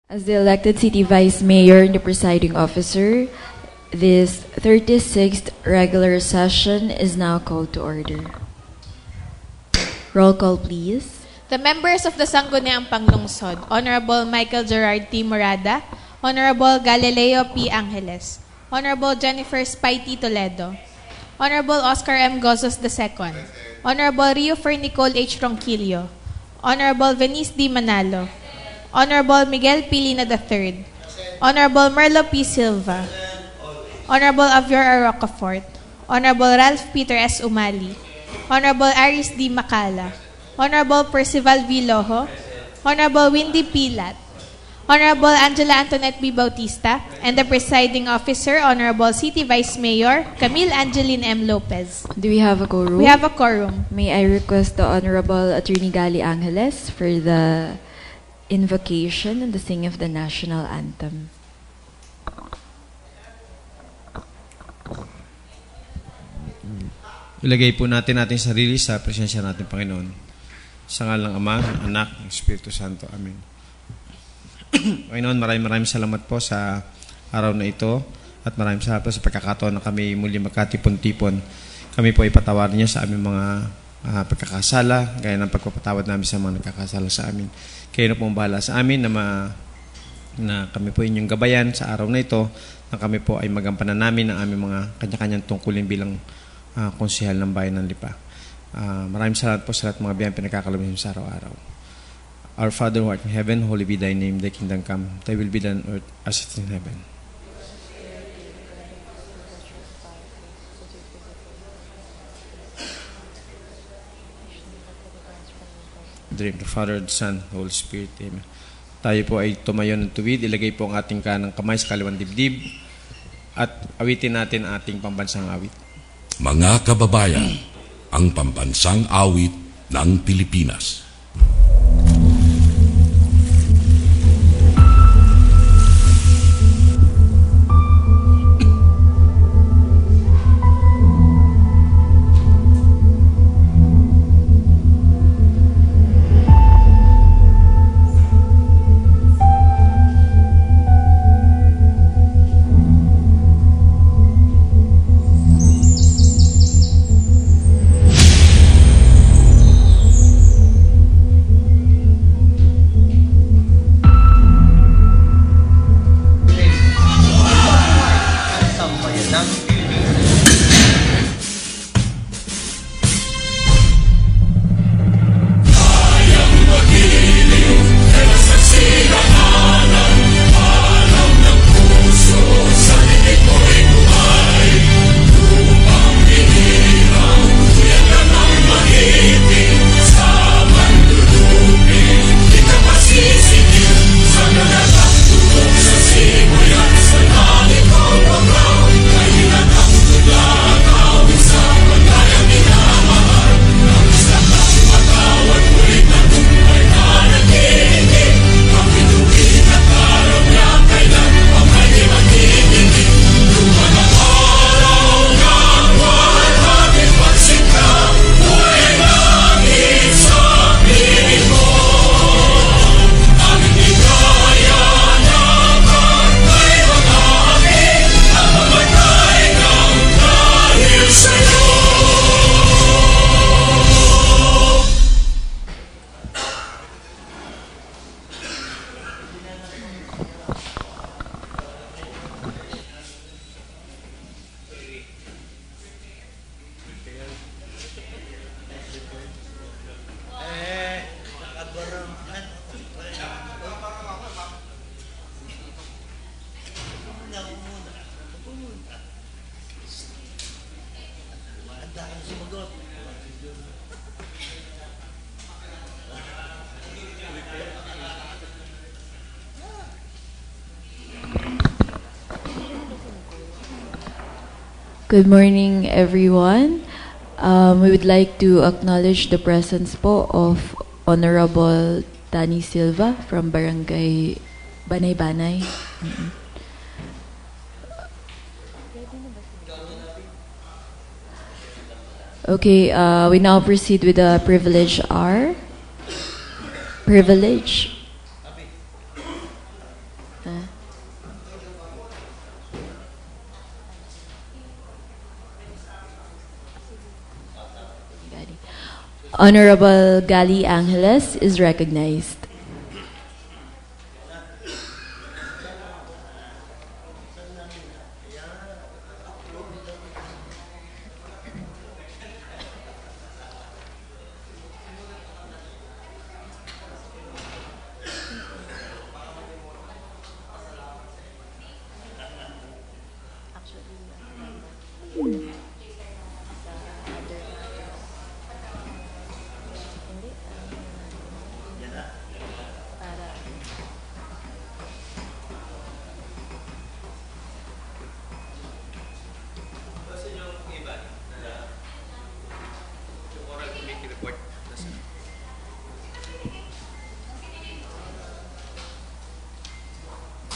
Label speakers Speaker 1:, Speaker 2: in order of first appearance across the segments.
Speaker 1: As the elected city vice mayor and the presiding officer, this 36th regular session is now called to order. Roll call, please.
Speaker 2: The members of the Sangguniang Panglungsod, Honorable Michael Gerard T. Morada, Honorable Galileo P. Angeles, Honorable Jennifer Spitey Toledo, Honorable Oscar M. Gozos II, Honorable Rio Fernicol H. Ronquillo, Honorable Venice D. Manalo, Honorable Miguel Pilina III, Honorable Merlo P. Silva, Honorable Avior R. Rocafort, Honorable Ralph Peter S. Umali, Honorable Aris D. Macala, Honorable Percival V. Loho, Honorable Windy Pilat, Honorable Angela Antoinette B. Bautista, and the presiding officer, Honorable City Vice Mayor Camille Angeline M. Lopez.
Speaker 1: Do we have a quorum?
Speaker 2: We have a quorum.
Speaker 1: May I request the Honorable Attorney Gali Angeles for the invocation and the singing of the national anthem.
Speaker 3: Ilagay po natin ating sarili sa presensya natin, Panginoon. Sa ngalan ng Ama, Anak, ng Espiritu Santo. Amen. Panginoon, maraming salamat po sa araw na ito at maraming salamat po sa pagkakataon na kami muli magkatipon-tipon. Kami po ay patawarin niyo sa aming mga pagkakasala, gaya ng pagpapatawad namin sa mga nagkakasala sa amin. Kayo na po ang bahala sa amin na kami po inyong gabayan sa araw na ito, na kami po ay magampanan namin ang aming mga kanya-kanyang tungkulin bilang konsehal ng bayan ng Lipa. Maraming salamat po sa lahat mga biyayang pinagkakalumin sa araw-araw. Our Father who art in heaven, holy be thy name, thy kingdom come, thy will be done on earth as it is in heaven. In the name of the Father, the Son, the Holy Spirit. Amen. Tayo po ay tumayo ng tuwid, ilagay po ang ating kanang kamay sa kaliwang dibdib at awitin natin ang ating pambansang awit.
Speaker 4: Mga kababayan, ang pambansang awit ng Pilipinas.
Speaker 1: Good morning, everyone. We would like to acknowledge the presence po of Honorable Danny Silva from Barangay Banay-Banay. Okay, we now proceed with the privilege R. Privilege. Honorable Gali Angeles is recognized.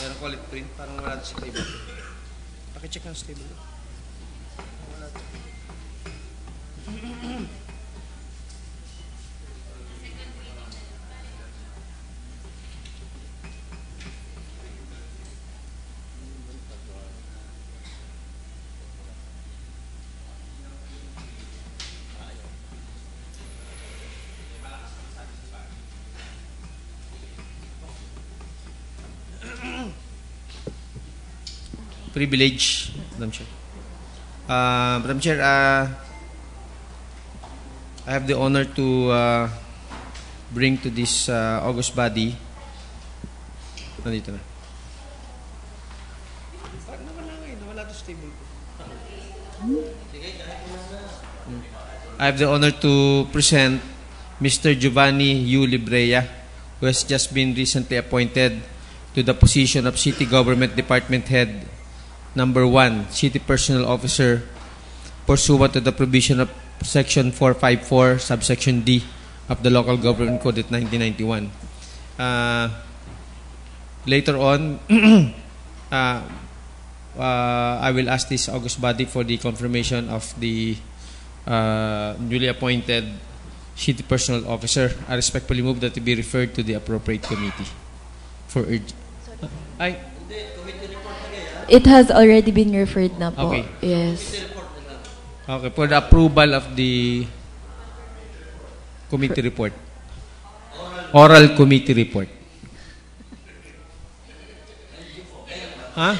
Speaker 3: Meron ko ulit print, parang wala sa table. Pakicheck ng table. Privilege, Madam Chair. Madam Chair, I have the honor to bring to this august body. Nandito na. Nawala to sa table ko. I have the honor to present Mr. Giovanni U. Librea, who has just been recently appointed to the position of City Government Department Head Number 1, City Personnel Officer, pursuant to the provision of Section 454, Subsection D of the Local Government Code of 1991. Later on, I will ask this august body for the confirmation of the newly appointed City Personnel Officer. I respectfully move that to be referred to the appropriate committee for
Speaker 1: It has already been referred na po.
Speaker 3: Okay.
Speaker 1: Yes.
Speaker 3: Okay, for the approval of the committee report. Oral committee report. Huh?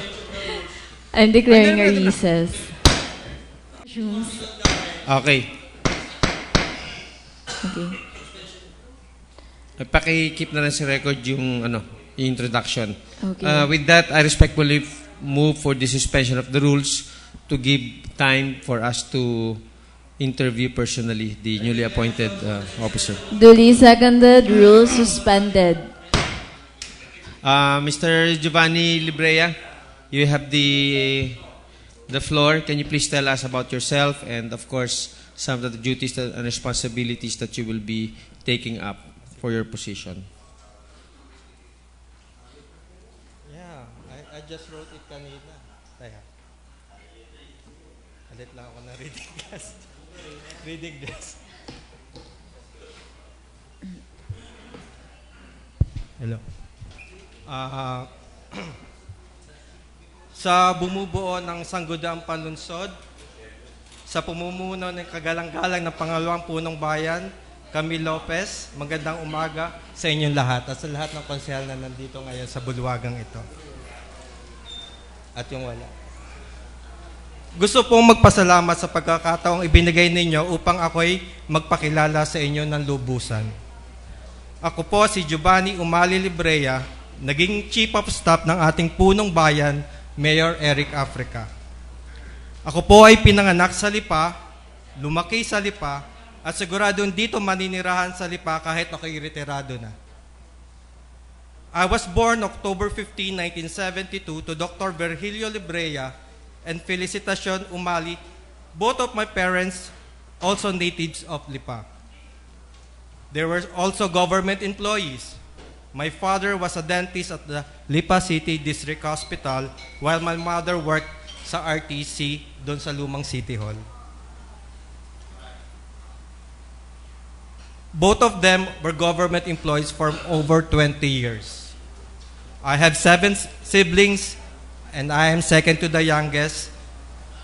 Speaker 1: I'm declaring a recess.
Speaker 3: Okay.
Speaker 1: Okay.
Speaker 3: Paki-keep na lang sa record yung yung introduction.
Speaker 1: Okay.
Speaker 3: With that, I respectfully move for the suspension of the rules to give time for us to interview personally the newly appointed officer.
Speaker 1: Duly seconded, rules suspended.
Speaker 3: Mr. Giovanni Librea, you have the floor. Can you please tell us about yourself and, of course, some of the duties and responsibilities that you will be taking up for your position?
Speaker 5: I just wrote it kanina. Taya. Alit lang ako na reading desk. Reading desk. Hello. Sa bumubuo ng Sangguniang Panlunsod, sa pumumuno ng kagalang-galang ng pangalawang punong bayan, Camille Lopez, magandang umaga sa inyong lahat at sa lahat ng konsehal na nandito ngayon sa bulwagang ito. At yung wala. Gusto pong magpasalamat sa pagkakataong ibinigay ninyo upang ako'y magpakilala sa inyo ng lubusan. Ako po si Giovanni Umali Librea, naging Chief of Staff ng ating punong bayan, Mayor Eric Africa. Ako po ay pinanganak sa Lipa, lumaki sa Lipa, at siguradong dito maninirahan sa Lipa kahit ako'y retirado na. I was born October 15, 1972 to Dr. Virgilio Librea and Felicitacion Umali, both of my parents also natives of Lipa. They were also government employees. My father was a dentist at the Lipa City District Hospital while my mother worked sa RTC doon sa Lumang City Hall. Both of them were government employees for over 20 years. I have 7 siblings and I am second to the youngest.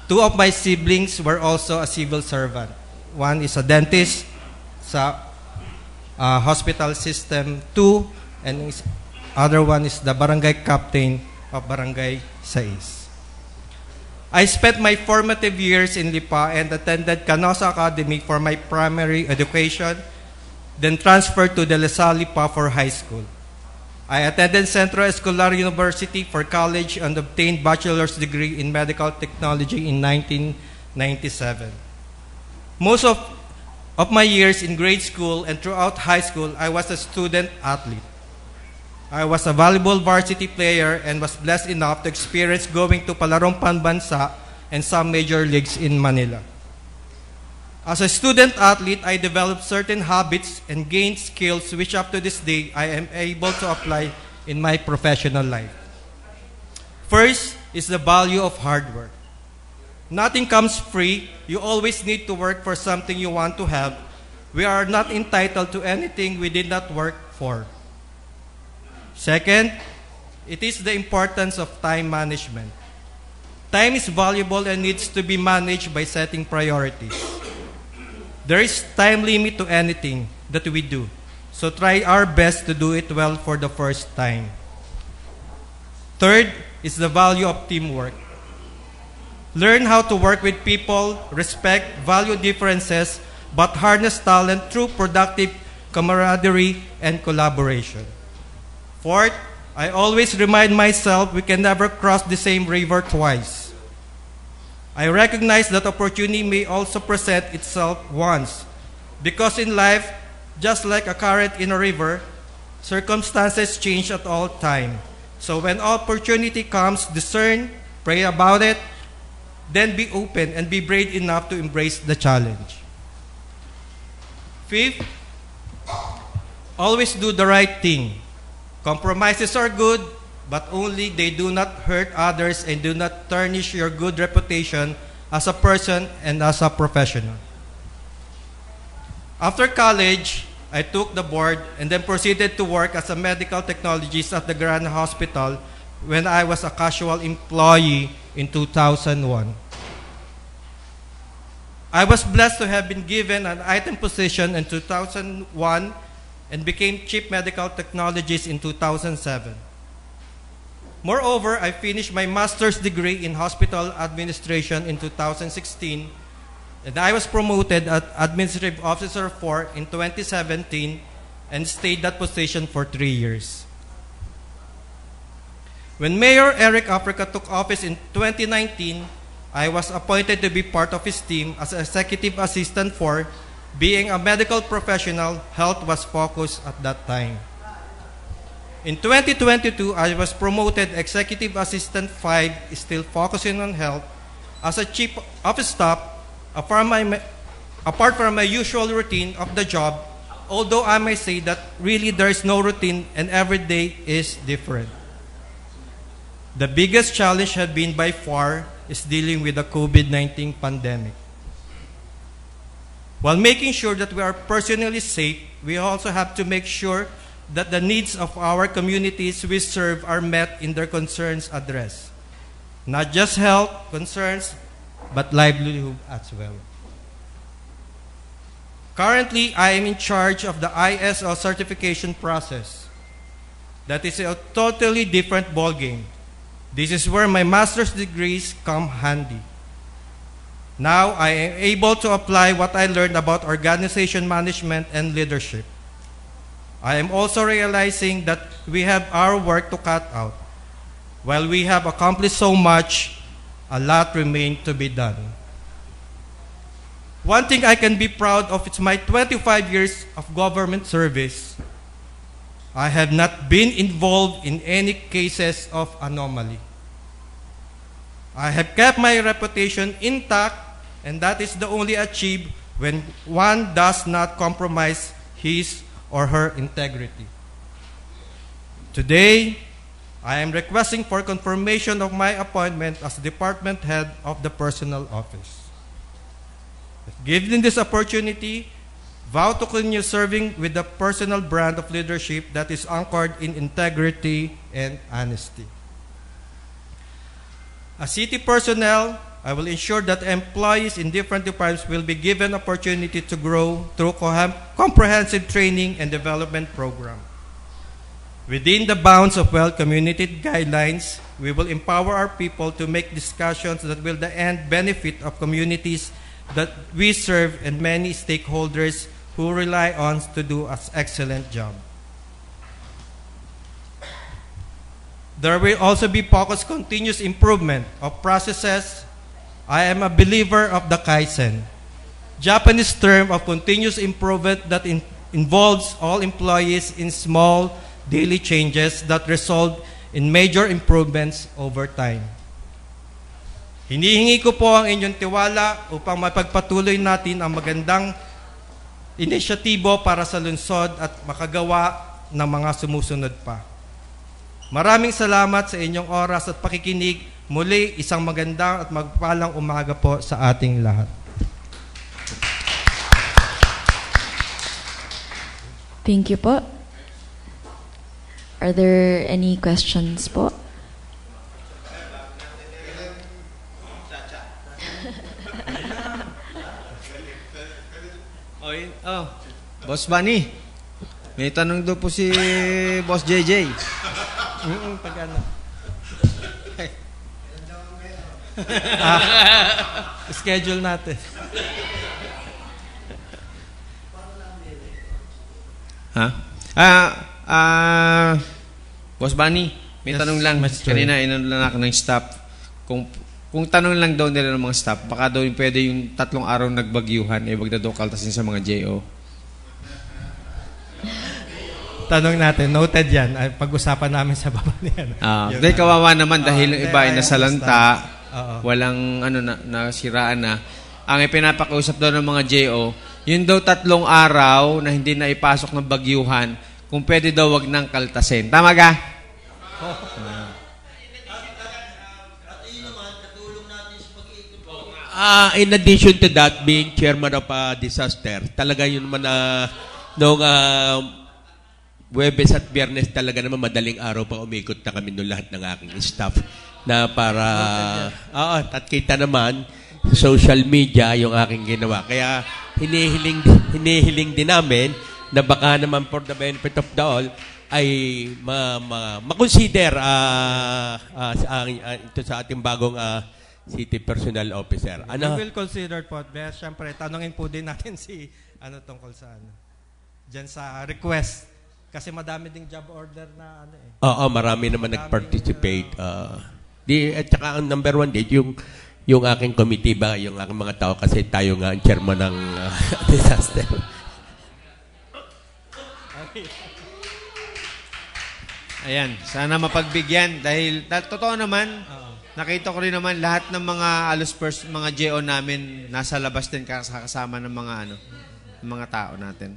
Speaker 5: 2 of my siblings were also a civil servant. One is a dentist, sa Hospital System 2, and other one is the barangay captain of Barangay Sais. I spent my formative years in Lipa and attended Canosa Academy for my primary education, then transferred to De La Salle Lipa for high school. I attended Centro Escolar University for college and obtained bachelor's degree in medical technology in 1997. Most of my years in grade school and throughout high school, I was a student athlete. I was a volleyball varsity player and was blessed enough to experience going to Palarong Panbansa and some major leagues in Manila. As a student athlete, I developed certain habits and gained skills which up to this day I am able to apply in my professional life. First is the value of hard work. Nothing comes free. You always need to work for something you want to have. We are not entitled to anything we did not work for. Second, it is the importance of time management. Time is valuable and needs to be managed by setting priorities. There is time limit to anything that we do, so try our best to do it well for the first time. Third is the value of teamwork. Learn how to work with people, respect, value differences, but harness talent through productive camaraderie and collaboration. Fourth, I always remind myself we can never cross the same river twice. I recognize that opportunity may also present itself once, because in life, just like a current in a river, circumstances change at all time. So when opportunity comes, discern, pray about it, then be open and be brave enough to embrace the challenge. Fifth, always do the right thing. Compromises are good, but only they do not hurt others and do not tarnish your good reputation as a person and as a professional. After college, I took the board and then proceeded to work as a medical technologist at the Grand Hospital when I was a casual employee in 2001. I was blessed to have been given an item position in 2001 and became Chief Medical Technologist in 2007. Moreover, I finished my master's degree in hospital administration in 2016, and I was promoted as Administrative Officer 4 in 2017 and stayed that position for 3 years. When Mayor Eric Africa took office in 2019, I was appointed to be part of his team as Executive Assistant 4. Being a medical professional, health was focused at that time. In 2022, I was promoted Executive Assistant 5, still focusing on health, as a Chief of Staff, apart from my usual routine of the job, although I may say that really there is no routine and every day is different. The biggest challenge had been by far is dealing with the COVID-19 pandemic. While making sure that we are personally safe, we also have to make sure that the needs of our communities we serve are met in their concerns addressed. Not just health concerns, but livelihood as well. Currently, I am in charge of the ISO certification process. That is a totally different ballgame. This is where my master's degrees come handy. Now, I am able to apply what I learned about organization management and leadership. I am also realizing that we have our work to cut out. While we have accomplished so much, a lot remains to be done. One thing I can be proud of is my 25 years of government service. I have not been involved in any cases of anomaly. I have kept my reputation intact, and that is the only achieved when one does not compromise his or her integrity. Today, I am requesting for confirmation of my appointment as Department Head of the Personnel Office. If given this opportunity, vow to continue serving with the personal brand of leadership that is anchored in integrity and honesty. As city personnel, I will ensure that employees in different departments will be given opportunity to grow through comprehensive training and development program. Within the bounds of well-communicated guidelines, we will empower our people to make discussions that will the end benefit of communities that we serve and many stakeholders who rely on to do an excellent job. There will also be focused continuous improvement of processes. I am a believer of the Kaizen, Japanese term of continuous improvement that involves all employees in small daily changes that result in major improvements over time. Hinihingi ko po ang inyong tiwala upang mapagpatuloy natin ang magandang inisyatibo para sa lungsod at makagawa ng mga sumusunod pa. Maraming salamat sa inyong oras at pakikinig. Muli, isang magandang at magpalang umaga po sa ating lahat.
Speaker 1: Thank you po. Are there any questions po?
Speaker 3: Boss Bunny, may tanong daw po si Boss JJ.
Speaker 5: Pag-ano? Schedule natin.
Speaker 3: Boss Bunny, may tanong lang. Kanina inano lang ako ng staff. Kung tanong lang daw nila ng mga staff, baka daw pwede yung 3 araw nagbagyuhan, wag na daw kaltasin sa mga JO.
Speaker 5: Tanong natin, noted yan. Pag-usapan namin sa baba niyan.
Speaker 3: Dahil kawawa naman dahil yung iba ay nasalanta, walang nasiraan na. Ang ipinapakiusap daw ng mga JO, yun daw 3 araw na hindi na ipasok ng bagyuhan, kung pwede daw wag nang kaltasin. Tama ka?
Speaker 6: In addition to that, being chairman of a disaster, talaga yun naman noong Huwebes at Biyernes talaga naman madaling araw pa umikot na kami noong lahat ng aking staff na para at kita naman sa social media yung aking ginawa. Kaya hinihiling din namin na baka naman for the benefit of the all ay makonsider ito sa ating bagong city personnel officer.
Speaker 5: We will consider po. Siyempre, tanongin po din natin si tungkol sa dyan sa request. Kasi madami ding job order na
Speaker 6: Oo, marami naman nag-participate. At saka ang number 1 yung aking committee ba, yung aking mga tao kasi tayo nga ang chairman ng disaster.
Speaker 3: Ayan, sana mapagbigyan dahil totoo naman, nakita ko rin naman lahat ng mga mga JO namin nasa labas din kasama ng mga tao natin.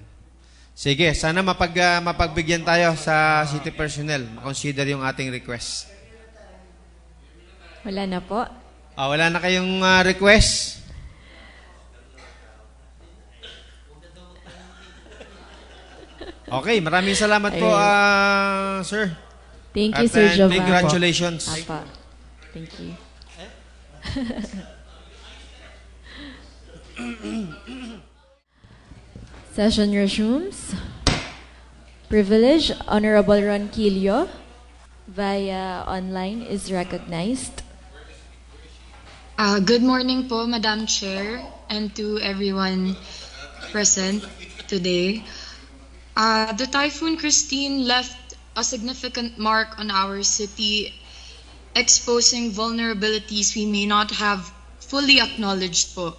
Speaker 3: Sige, sana mapagbigyan tayo sa city personnel. Makonsider yung ating request.
Speaker 1: Wala na po.
Speaker 3: Wala na kayong request? Okay, maraming salamat po, sir.
Speaker 1: Thank you, Sir Jovan.
Speaker 3: Congratulations.
Speaker 1: Apa. Thank you. Session resumes. Privilege, Honorable Ron Quilio, via online, is recognized.
Speaker 7: Good morning po, Madam Chair, and to everyone present today. The Typhoon Christine left a significant mark on our city, exposing vulnerabilities we may not have fully acknowledged po.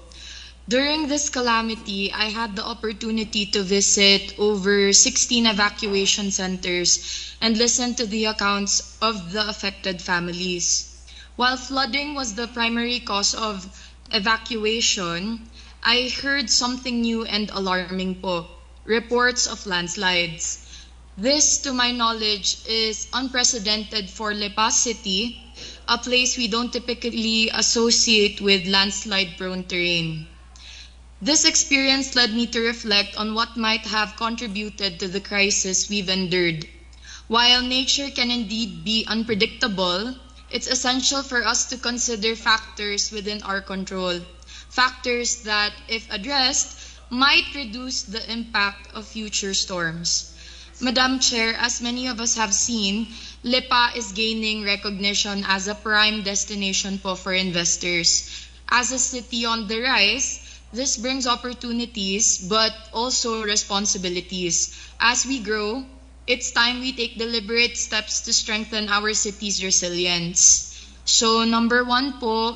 Speaker 7: During this calamity, I had the opportunity to visit over 16 evacuation centers and listen to the accounts of the affected families. While flooding was the primary cause of evacuation, I heard something new and alarming po, reports of landslides. This, to my knowledge, is unprecedented for Lipa City, a place we don't typically associate with landslide-prone terrain. This experience led me to reflect on what might have contributed to the crisis we've endured. While nature can indeed be unpredictable, it's essential for us to consider factors within our control. Factors that, if addressed, might reduce the impact of future storms. Madam Chair, as many of us have seen, Lipa is gaining recognition as a prime destination for investors. As a city on the rise, this brings opportunities but also responsibilities. As we grow, it's time we take deliberate steps to strengthen our city's resilience. So number one po,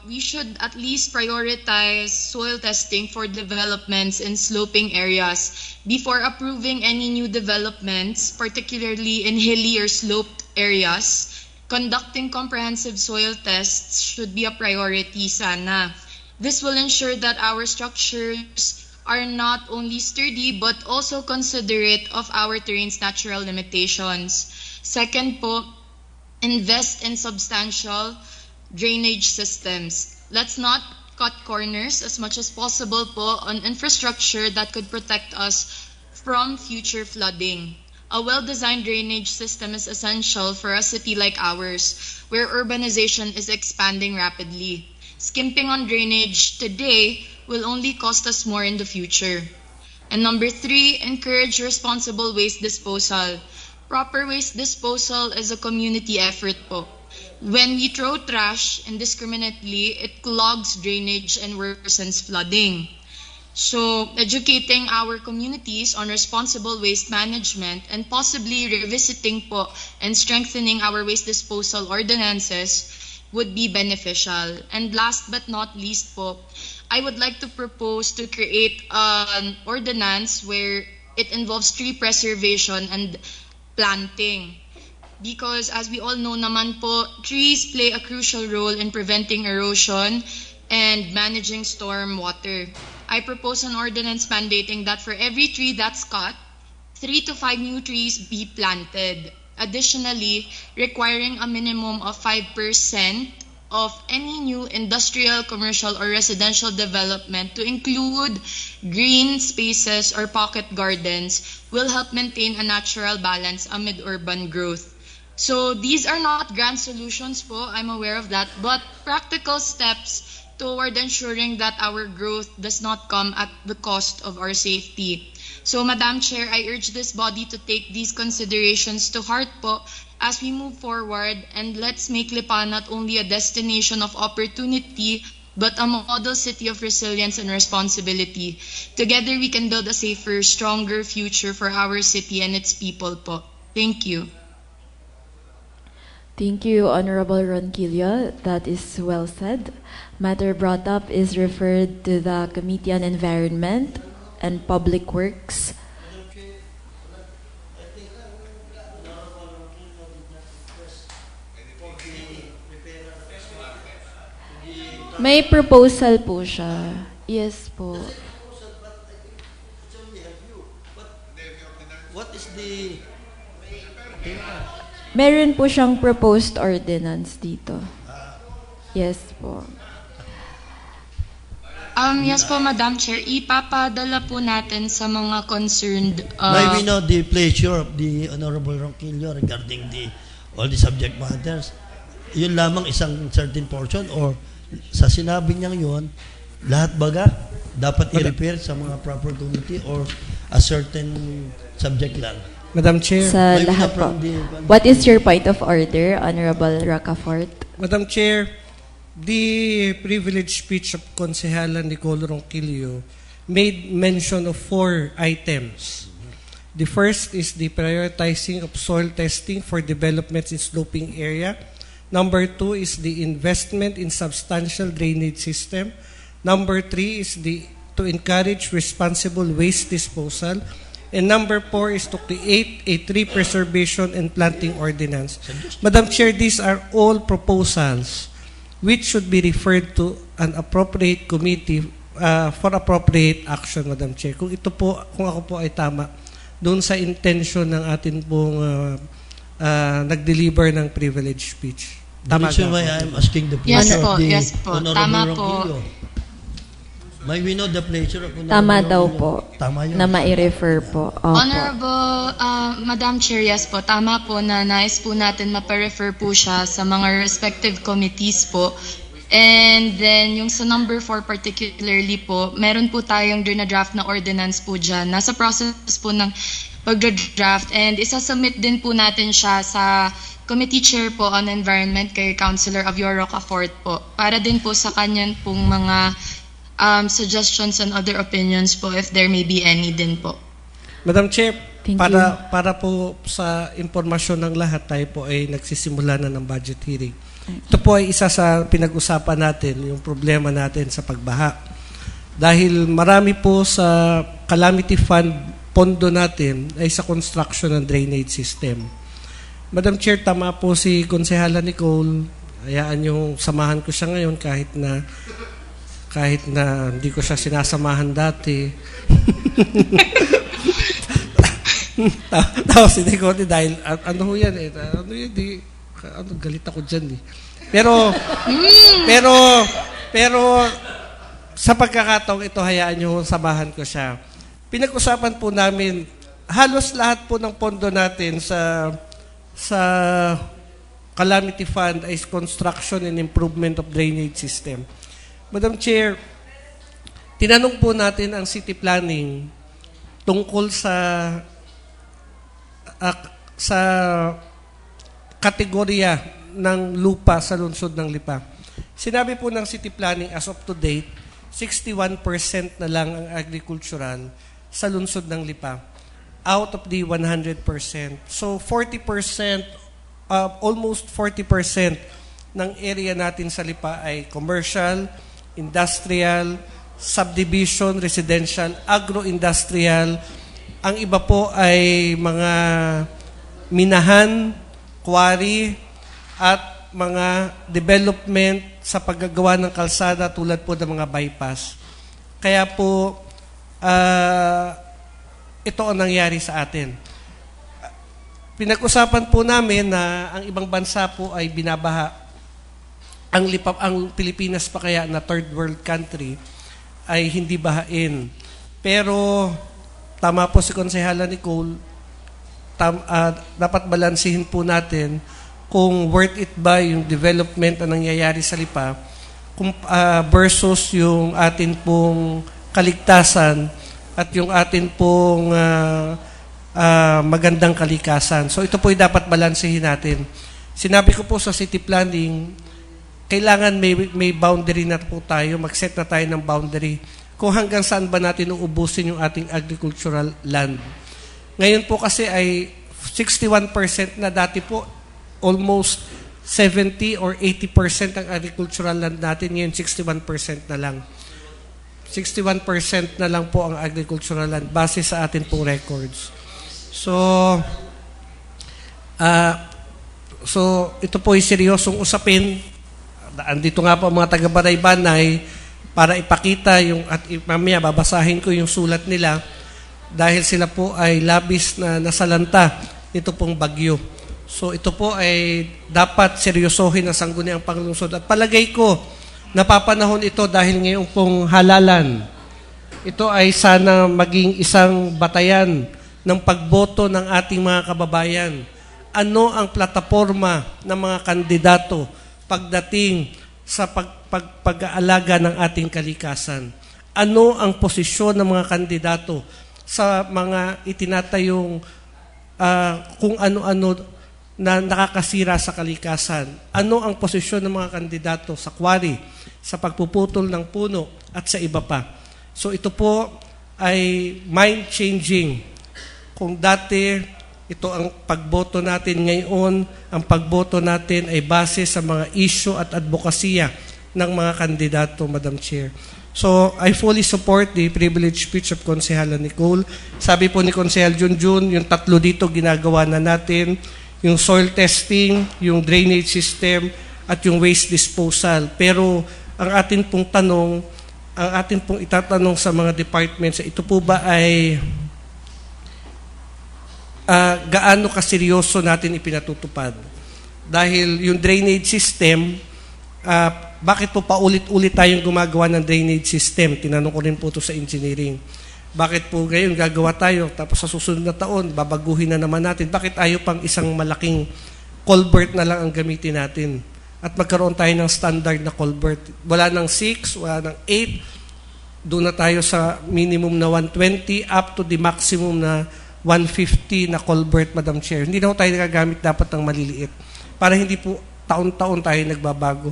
Speaker 7: we should at least prioritize soil testing for developments in sloping areas before approving any new developments, particularly in hilly or sloped areas. Conducting comprehensive soil tests should be a priority sana. This will ensure that our structures are not only sturdy but also considerate of our terrain's natural limitations. Second po, invest in substantial drainage systems. Let's not cut corners as much as possible po on infrastructure that could protect us from future flooding. A well-designed drainage system is essential for a city like ours, where urbanization is expanding rapidly. Skimping on drainage today will only cost us more in the future. And number three, encourage responsible waste disposal. Proper waste disposal is a community effort po. When we throw trash indiscriminately, it clogs drainage and worsens flooding. So, educating our communities on responsible waste management and possibly revisiting po and strengthening our waste disposal ordinances would be beneficial. And last but not least po, I would like to propose to create an ordinance where it involves tree preservation and planting. Because as we all know naman po, trees play a crucial role in preventing erosion and managing storm water. I propose an ordinance mandating that for every tree that's cut, 3 to 5 new trees be planted. Additionally, requiring a minimum of 5% of any new industrial, commercial, or residential development to include green spaces or pocket gardens will help maintain a natural balance amid urban growth. So these are not grand solutions po, I'm aware of that, but practical steps toward ensuring that our growth does not come at the cost of our safety. So, Madam Chair, I urge this body to take these considerations to heart po as we move forward, and let's make Lipa not only a destination of opportunity, but a model city of resilience and responsibility. Together, we can build a safer, stronger future for our city and its people po. Thank you.
Speaker 1: Thank you, Honorable Ronquillo. That is well said. Matter brought up is referred to the Committee on Environment and Public Works. May proposal po siya. Yes po.
Speaker 8: What is the...
Speaker 1: Meron po siyang proposed ordinance dito. Yes po.
Speaker 7: Yes po, Madam Chair. Ipapadala po natin sa mga concerned...
Speaker 8: May we know the pleasure of the Honorable Ronquillo regarding all the subject matters? Yun lamang isang certain portion or sa sinabi niyang yun, lahat baga dapat i-repair sa mga proper committee or a certain subject lang?
Speaker 5: Madam Chair.
Speaker 1: Sa lahat po. What is your point of order, Honorable Rocafort?
Speaker 5: Madam Chair, the privileged speech of Konsehala Nicole Ronquillo made mention of 4 items. The first is the prioritizing of soil testing for developments in sloping area. Number 2 is the investment in substantial drainage system. Number 3 is to encourage responsible waste disposal. And number 4 is to create a tree preservation and planting ordinance. Madam Chair, these are all proposals which should be referred to an appropriate committee for appropriate action, Madam Chair. Kung ako po ay tama, doon sa intention ng atin pong nag-deliver ng privilege speech. Tama
Speaker 8: That's why I'm asking the pleasure of the
Speaker 7: Yes po.
Speaker 8: Honorable
Speaker 7: Tama po.
Speaker 8: Ronquillo. May we know the pleasure of
Speaker 1: Tama daw po.
Speaker 8: Tama yun.
Speaker 1: Na mai-refer po. Opo.
Speaker 7: Honorable Madam Chair, yes po, tama po na nais po natin maparefer po siya sa mga respective committees po. And then, yung sa number 4 particularly po, meron po tayong draft na ordinance po dyan. Nasa process po ng pag-draft and isasubmit din po natin siya sa Committee Chair po on Environment kay Councilor Avio Rocafort po. Para din po sa kanyan pong mga suggestions and other opinions po if there may be any din po.
Speaker 9: Madam Chair,
Speaker 1: Thank
Speaker 9: para po sa impormasyon ng lahat, tayo po ay nagsisimula na ng budget hearing. Ito po ay isa sa pinag-usapan natin, yung problema natin sa pagbaha. Dahil marami po sa calamity fund pondo natin ay sa construction ng drainage system. Madam Chair, tama po si Konsehala Nicole. Hayaan yung samahan ko siya ngayon kahit na hindi ko siya sinasamahan dati. Tapos si Nicole dahil ano yan eh. Galit ako dyan eh. Pero sa pagkakataong ito, hayaan nyo samahan ko siya. Pinag-usapan po namin, halos lahat po ng pondo natin sa Calamity Fund ay construction and improvement of drainage system. Madam Chair, tinanong po natin ang City Planning tungkol sa kategorya ng lupa sa lungsod ng Lipa. Sinabi po ng City Planning as of to date, 61% na lang ang agricultural sa lungsod ng Lipa out of the 100%. So 40%, almost 40% ng area natin sa Lipa ay commercial, industrial, subdivision, residential, agro-industrial. Ang iba po ay mga minahan, quarry, at mga development sa paggagawa ng kalsada tulad po ng mga bypass. Kaya po, ito ang nangyari sa atin. Pinag-usapan po namin na ang ibang bansa po ay binabaha. Ang Pilipinas pa kaya na third world country ay hindi bahain. Pero tama po si Konsehala Nicole, dapat balansihin po natin kung worth it ba yung development na nangyayari sa Lipa versus yung atin pong kaligtasan at yung atin pong magandang kalikasan. So ito po ay dapat balansihin natin. Sinabi ko po sa City Planning, kailangan may boundary na po tayo, mag-set na tayo ng boundary kung hanggang saan ba natin uubusin yung ating agricultural land. Ngayon po kasi ay 61% na, dati po almost 70 or 80% ang agricultural land natin, ngayon 61% na lang. 61% na lang po ang agricultural land base sa atin pong records. So ito po ay seryosong usapin. Andito nga po mga taga-Banay-Banay para ipakita at mamaya babasahin ko yung sulat nila dahil sila po ay labis na nasalanta nito pong bagyo. So ito po ay dapat seryosohin ng sangguniang panglungsod. At palagay ko, napapanahon ito dahil ngayong pong halalan. Ito ay sana maging isang batayan ng pagboto ng ating mga kababayan. Ano ang plataforma ng mga kandidato pagdating sa pag-aalaga ng ating kalikasan? Ano ang posisyon ng mga kandidato sa mga itinatayong kung ano-ano na nakakasira sa kalikasan? Ano ang posisyon ng mga kandidato sa quarry, sa pagpuputol ng puno at sa iba pa? So ito po ay mind-changing. Kung dati ito ang pagboto natin ngayon, ang pagboto natin ay base sa mga issue at advokasya ng mga kandidato, Madam Chair. So, I fully support the privileged speech of Konsehala Nicole. Sabi po ni Konsehal Junjun, yung tatlo dito ginagawa na natin, yung soil testing, yung drainage system, at yung waste disposal. Pero, ang atin pong tanong, ang atin pong itatanong sa mga departments, ito po ba ay gaano kaseryoso natin ipinatutupad? Dahil yung drainage system, bakit po paulit-ulit tayong gumagawa ng drainage system? Tinanong ko rin po ito sa engineering. Bakit po ngayon gagawa tayo, tapos sa susunod na taon, babaguhin na naman natin? Bakit ayaw pang isang malaking culvert na lang ang gamitin natin? At magkaroon tayo ng standard na culvert. Wala ng 6, wala ng 8, doon na tayo sa minimum na 120 up to the maximum na 150 na culvert, Madam Chair. Hindi na tayo nagagamit dapat ng maliliit para hindi po taon-taon tayo nagbabago.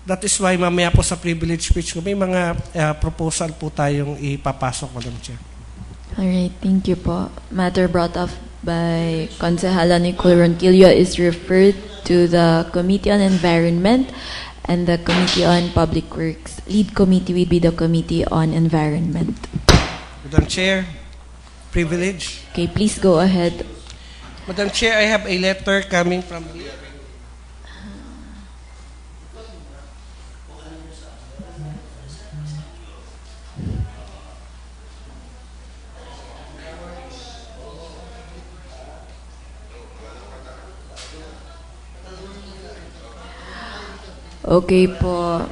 Speaker 9: That is why mamaya po sa privilege speech ko, may mga proposal po tayong ipapasok, Madam Chair.
Speaker 1: Alright, thank you po. Matter brought up by Konsehala Nicole Ronquillo is referred to the Committee on Environment and the Committee on Public Works. Lead committee will be the Committee on Environment.
Speaker 9: Madam Chair, privilege.
Speaker 1: Okay, please go ahead.
Speaker 9: Madam Chair, I have a letter coming from the...
Speaker 1: Okay po.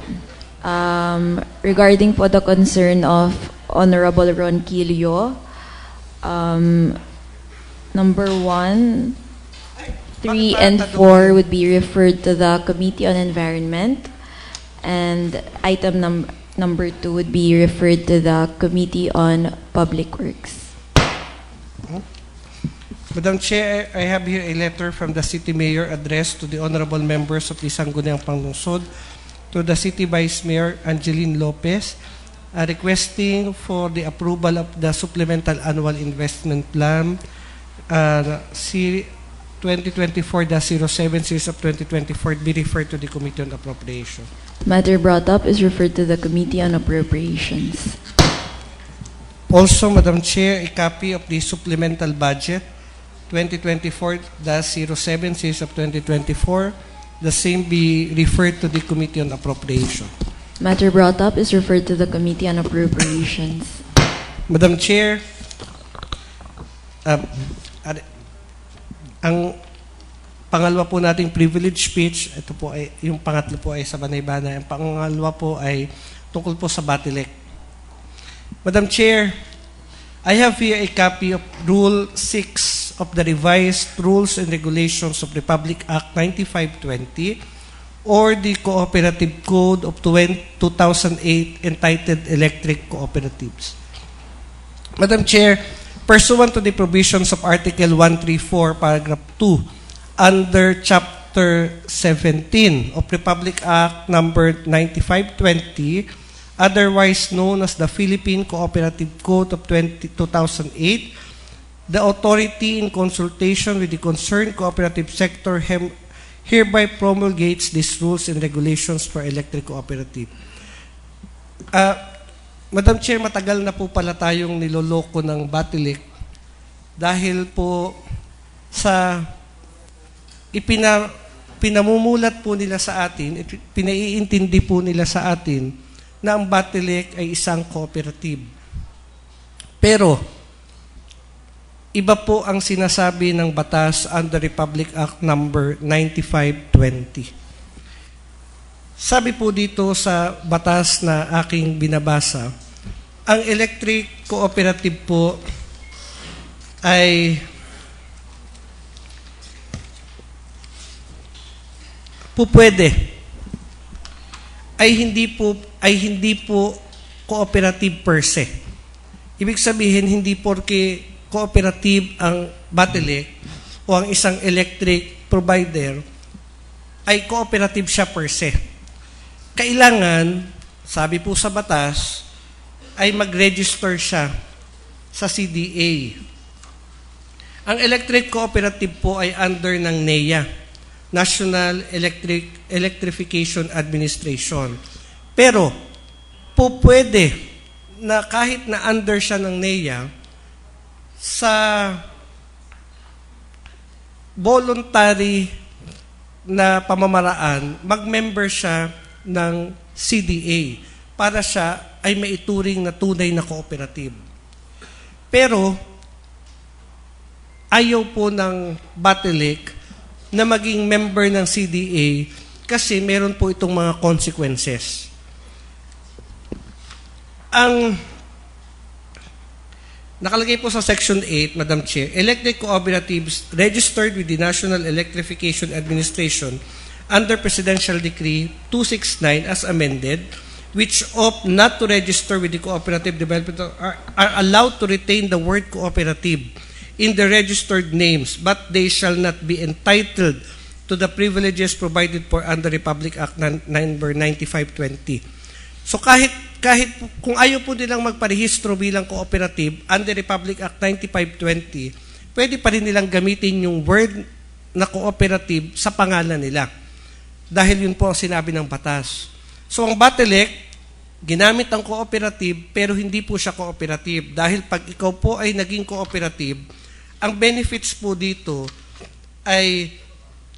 Speaker 1: Regarding po the concern of Honorable Ronquillo, number 1, 3, and 4 would be referred to the Committee on Environment, and item number 2 would be referred to the Committee on Public Works.
Speaker 9: Madam Chair, I have here a letter from the City Mayor addressed to the honorable members of the Sangguniang Panglungsod, to the City Vice Mayor Angeline Lopez, requesting for the approval of the Supplemental Annual Investment Plan 2024-07 series of 2024 be referred to the Committee on Appropriation.
Speaker 1: Matter brought up is referred to the Committee on Appropriations.
Speaker 9: Also, Madam Chair, a copy of the Supplemental Budget 2024-07 series of 2024, the same be referred to the Committee on Appropriation.
Speaker 1: Matter brought up is referred to the Committee on Appropriations.
Speaker 9: Madam Chair, ang pangalawa po nating privilege speech, ito po ay, yung pangatlo po ay sa Banay-Banay. Ang pangalawa po ay tungkol po sa Batilek. Madam Chair, I have here a copy of Rule 6 of the Revised Rules and Regulations of Republic Act 9520 or the Cooperative Code of 2008 entitled Electric Cooperatives. Madam Chair, pursuant to the provisions of Article 134, Paragraph 2, under Chapter 17 of Republic Act number 9520, otherwise known as the Philippine Cooperative Code of 2008, the authority in consultation with the concerned cooperative sector hereby promulgates these rules and regulations for electric cooperative. Madam Chair, matagal na po pala tayong niloloko ng Batilek dahil po sa pinamumulat po nila sa atin, pinaiintindi po nila sa atin na ang Batilek ay isang cooperative. Pero iba po ang sinasabi ng batas under Republic Act number 9520. Sabi po dito sa batas na aking binabasa, ang electric cooperative po ay pupwede ay hindi po cooperative per se. Ibig sabihin, hindi porke cooperative ang Batilek o ang isang electric provider ay cooperative siya per se. Kailangan, sabi po sa batas, ay mag-register siya sa CDA. Ang electric cooperative po ay under ng NEA, National Electrification Administration. Pero, po pwede na kahit na under siya ng NEA, sa voluntary na pamamaraan, mag-member siya ng CDA para siya ay maituring na tunay na cooperative. Pero, ayaw po ng Batilek na maging member ng CDA kasi meron po itong mga consequences. Ang nakalagay po sa Section 8, Madam Chair, electric cooperatives registered with the National Electrification Administration under Presidential Decree 269 as amended, which opt not to register with the cooperative development are allowed to retain the word cooperative in the registered names, but they shall not be entitled to the privileges provided for under Republic Act number 9520. So kahit kung ayaw po nilang magparehistro bilang cooperative under Republic Act 9520, pwede pa rin nilang gamitin yung word na cooperative sa pangalan nila. Dahil yun po ang sinabi ng batas. So ang Batelec, ginamit ang cooperative pero hindi po siya cooperative. Dahil pag ikaw po ay naging cooperative, ang benefits po dito ay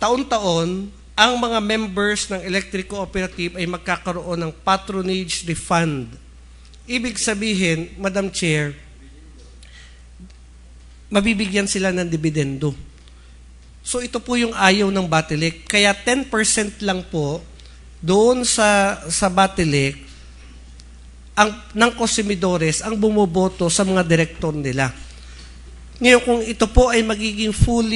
Speaker 9: taon-taon, ang mga members ng electric cooperative ay magkakaroon ng patronage refund. Ibig sabihin, Madam Chair, mabibigyan sila ng dividendo. So ito po yung ayaw ng Batelec. Kaya 10% lang po doon sa Batelec ng konsumidores ang bumoboto sa mga direktor nila. Ngayon, kung ito po ay magiging full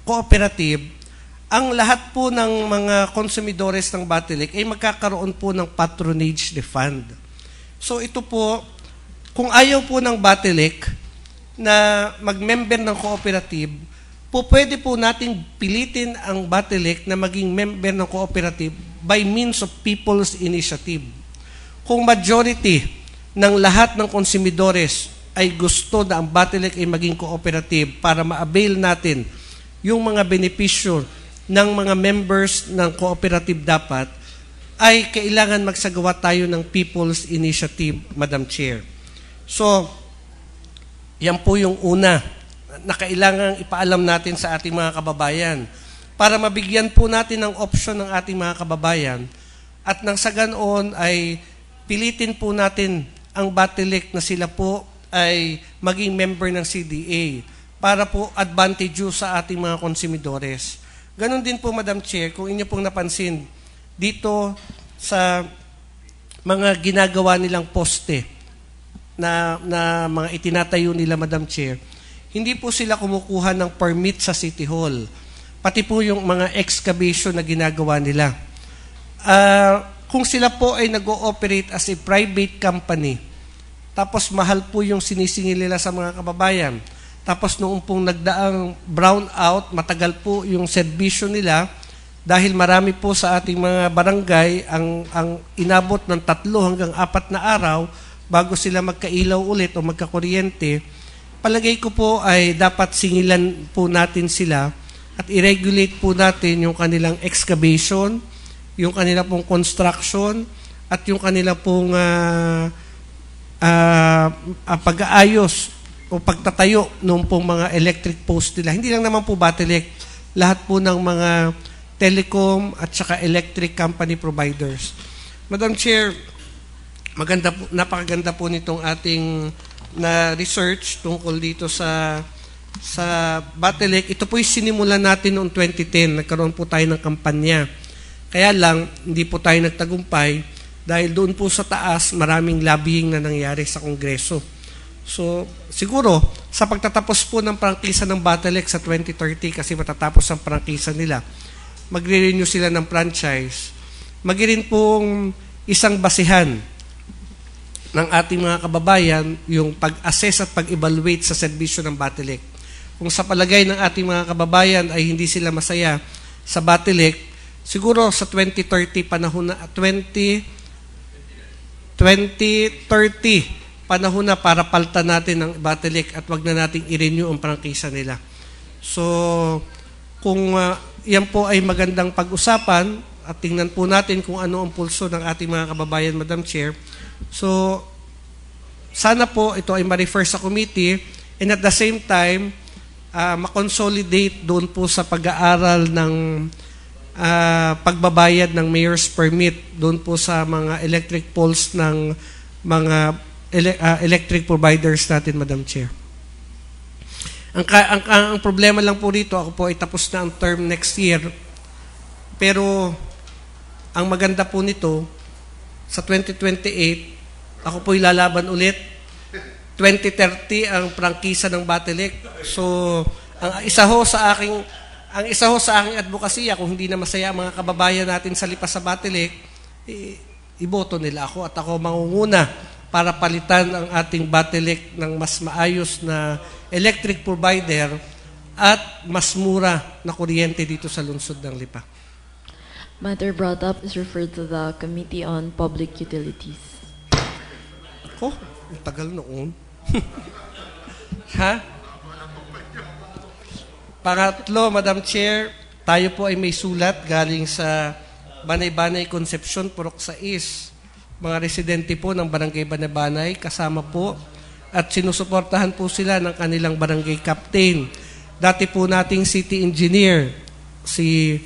Speaker 9: cooperative, ang lahat po ng mga konsumidores ng Batelec ay magkakaroon po ng patronage refund. So ito po, kung ayaw po ng Batelec na mag-member ng cooperative, po pwede po nating pilitin ang Batelec na maging member ng cooperative by means of people's initiative. Kung majority ng lahat ng konsumidores ay gusto na ang Batelec ay maging cooperative para ma-avail natin yung mga benepisyo ng mga members ng cooperative dapat, ay kailangan magsagawa tayo ng people's initiative, Madam Chair. So, yan po yung una na kailangan ipaalam natin sa ating mga kababayan para mabigyan po natin ng option ng ating mga kababayan at nang sa ganoon ay pilitin po natin ang Batelec na sila po ay maging member ng CDA para po advantageous sa ating mga konsumidores. Ganon din po, Madam Chair, kung inyo pong napansin dito sa mga ginagawa nilang poste na mga itinatayo nila, Madam Chair, hindi po sila kumukuha ng permit sa City Hall. Pati po yung mga excavation na ginagawa nila. Kung sila po ay nag-ooperate as a private company, tapos mahal po yung sinisingil nila sa mga kababayan, tapos noong pong nagdaang brownout, matagal po yung serbisyo nila dahil marami po sa ating mga barangay ang inabot ng 3 hanggang 4 na araw bago sila magkailaw ulit o magkakuryente. Palagay ko po ay dapat singilan po natin sila at i-regulate po natin yung kanilang excavation, yung kanila pong construction, at yung kanila pong pag-aayos o pagtatayo ng pong mga electric post nila. Hindi lang naman po Batelec, lahat po ng mga telecom at saka electric company providers. Madam Chair, napakaganda po nitong ating na research tungkol dito sa Batelec. Ito po'y sinimulan natin noong 2010. Nagkaroon po tayo ng kampanya. Kaya lang, hindi po tayo nagtagumpay dahil doon po sa taas, maraming lobbying na nangyari sa Kongreso. So, siguro, sa pagtatapos po ng prangkisa ng Batelec sa 2030, kasi matatapos ang prangkisa nila, magre-renew sila ng franchise, magirin pong isang basihan ng ating mga kababayan yung pag-assess at pag-evaluate sa serbisyo ng Batelec. Kung sa palagay ng ating mga kababayan ay hindi sila masaya sa Batelec, siguro sa 2030 panahon na 2030 panahon na para palta natin ang Batelec at wag na nating i-renew ang prangkisa nila. So, kung yan po ay magandang pag-usapan at tingnan po natin kung ano ang pulso ng ating mga kababayan, Madam Chair. So, sana po ito ay ma-refer sa committee and at the same time, ma-consolidate doon po sa pag-aaral ng pagbabayad ng mayor's permit doon po sa mga electric poles ng mga electric providers natin, Madam Chair. Ang problema lang po rito, ako po ay tapos na ang term next year. Pero ang maganda po nito, sa 2028, ako po'y lalaban ulit. 2030 ang prangkisa ng Batelec. So, ang isa ho sa aking advokasya, kung hindi na masaya ang mga kababayan natin sa lipas sa Batelec, iboto nila ako at ako mangunguna para palitan ang ating Batelec ng mas maayos na electric provider at mas mura na kuryente dito sa lungsod ng Lipa.
Speaker 1: Matter brought up is referred to the Committee on Public Utilities.
Speaker 9: Ako? Ang tagal noon. Ha? Pangatlo, Madam Chair, tayo po ay may sulat galing sa Banay-Banay Concepcion, Purok 6. Mga residente po ng Barangay Banay-Banay, kasama po at sinusuportahan po sila ng kanilang barangay captain. Dati po nating city engineer, si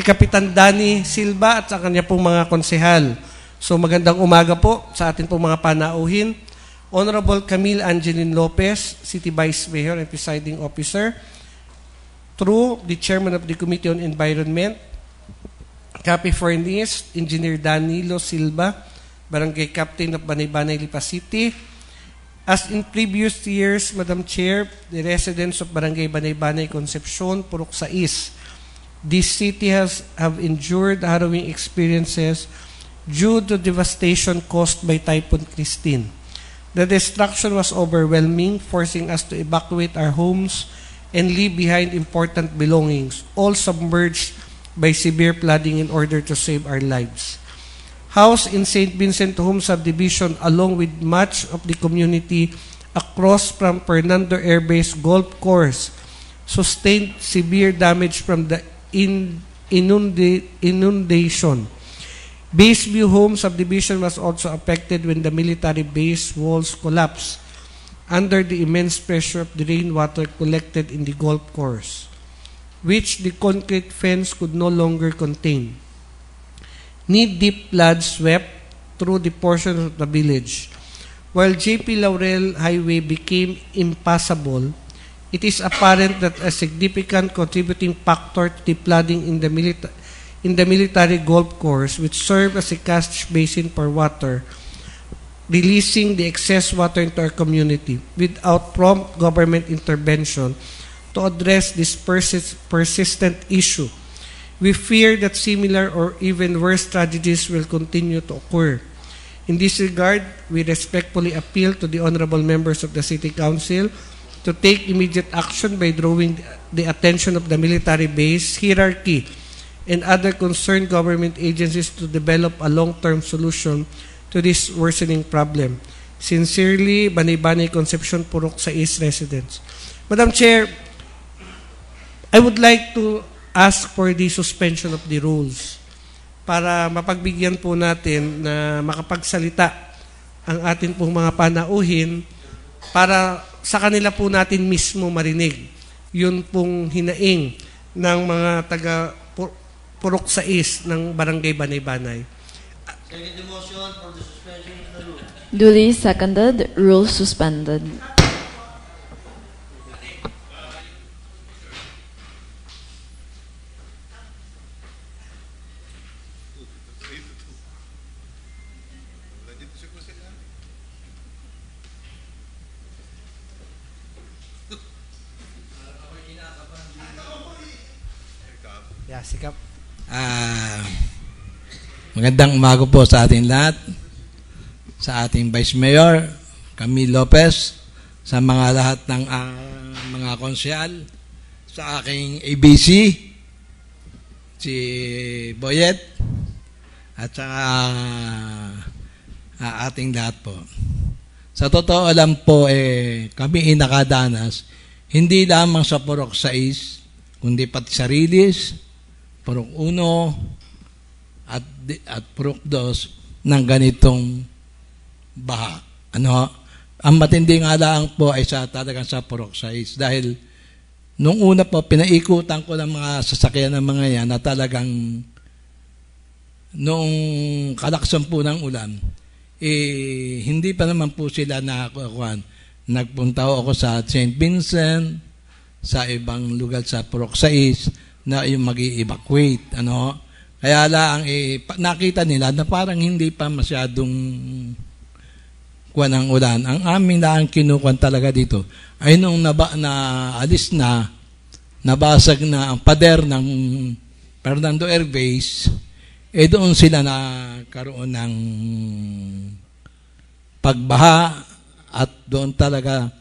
Speaker 9: Kapitan Danny Silva at sa kanya pong mga konsehal. So magandang umaga po sa atin pong mga panauhin. Honorable Camille Angeline Lopez, City Vice Mayor and Presiding Officer. Through the Chairman of the Committee on Environment, Capi Furnace, Engineer Danilo Silva, Barangay Captain of Banay-Banay, Lipa City. As in previous years, Madam Chair, the residents of Barangay Banay-Banay Concepcion, Purok 6, this city have endured harrowing experiences due to devastation caused by Typhoon Christine. The destruction was overwhelming, forcing us to evacuate our homes and leave behind important belongings, all submerged by severe flooding in order to save our lives. Housed in St. Vincent Home Subdivision along with much of the community across from Fernando Air Base Golf Course sustained severe damage from the inundation. Baseview Home Subdivision was also affected when the military base walls collapsed under the immense pressure of the rainwater collected in the golf course, which the concrete fence could no longer contain. Knee-deep floods swept through the portion of the village. While JP Laurel Highway became impassable, it is apparent that a significant contributing factor to the flooding in the military golf course, which served as a catch basin for water, releasing the excess water into our community without prompt government intervention to address this persistent issue. We fear that similar or even worse tragedies will continue to occur. In this regard, we respectfully appeal to the honorable members of the City Council to take immediate action by drawing the attention of the military base hierarchy and other concerned government agencies to develop a long-term solution to this worsening problem. Sincerely, Banay-Banay Concepcion, Purok 6 residents. Madam Chair, I would like to ask for the suspension of the rules para mapagbigyan po natin na makapagsalita ang atin pong mga panauhin para sa kanila po natin mismo marinig yun pong hinaing ng mga taga Purok 6 ng Barangay Banay-Banay.
Speaker 1: Duly seconded, rules suspended.
Speaker 9: Sikap.
Speaker 10: Magandang umaga po sa ating lahat, sa ating Vice Mayor, Camille Lopez, sa mga lahat ng mga konsyal, sa aking ABC, si Boyet, at sa ating lahat po. Sa totoo alam po, kami nakadanas, hindi lamang sa Purok 6, kundi pati sa Rilis, Purok 1 at Purok 2 ng ganitong baha. Ang matindi nga lang po ay talagang sa Purok 6 dahil nung una po pinaikutan ko ng mga sasakyan ng mga yan na talagang nung kalakson po ng ulan hindi pa naman po sila nakakuha. Nagpunta ako sa St. Vincent, sa ibang lugar sa Purok 6 na yung mag-i-evacuate. Ano? Kaya lang, nakita nila na parang hindi pa masyadong kuwan ng ulan. Ang aming lang kinukuhan talaga dito ay nung naalis na, nabasag na ang pader ng Fernando Airways, doon sila nagkaroon ng pagbaha at doon talaga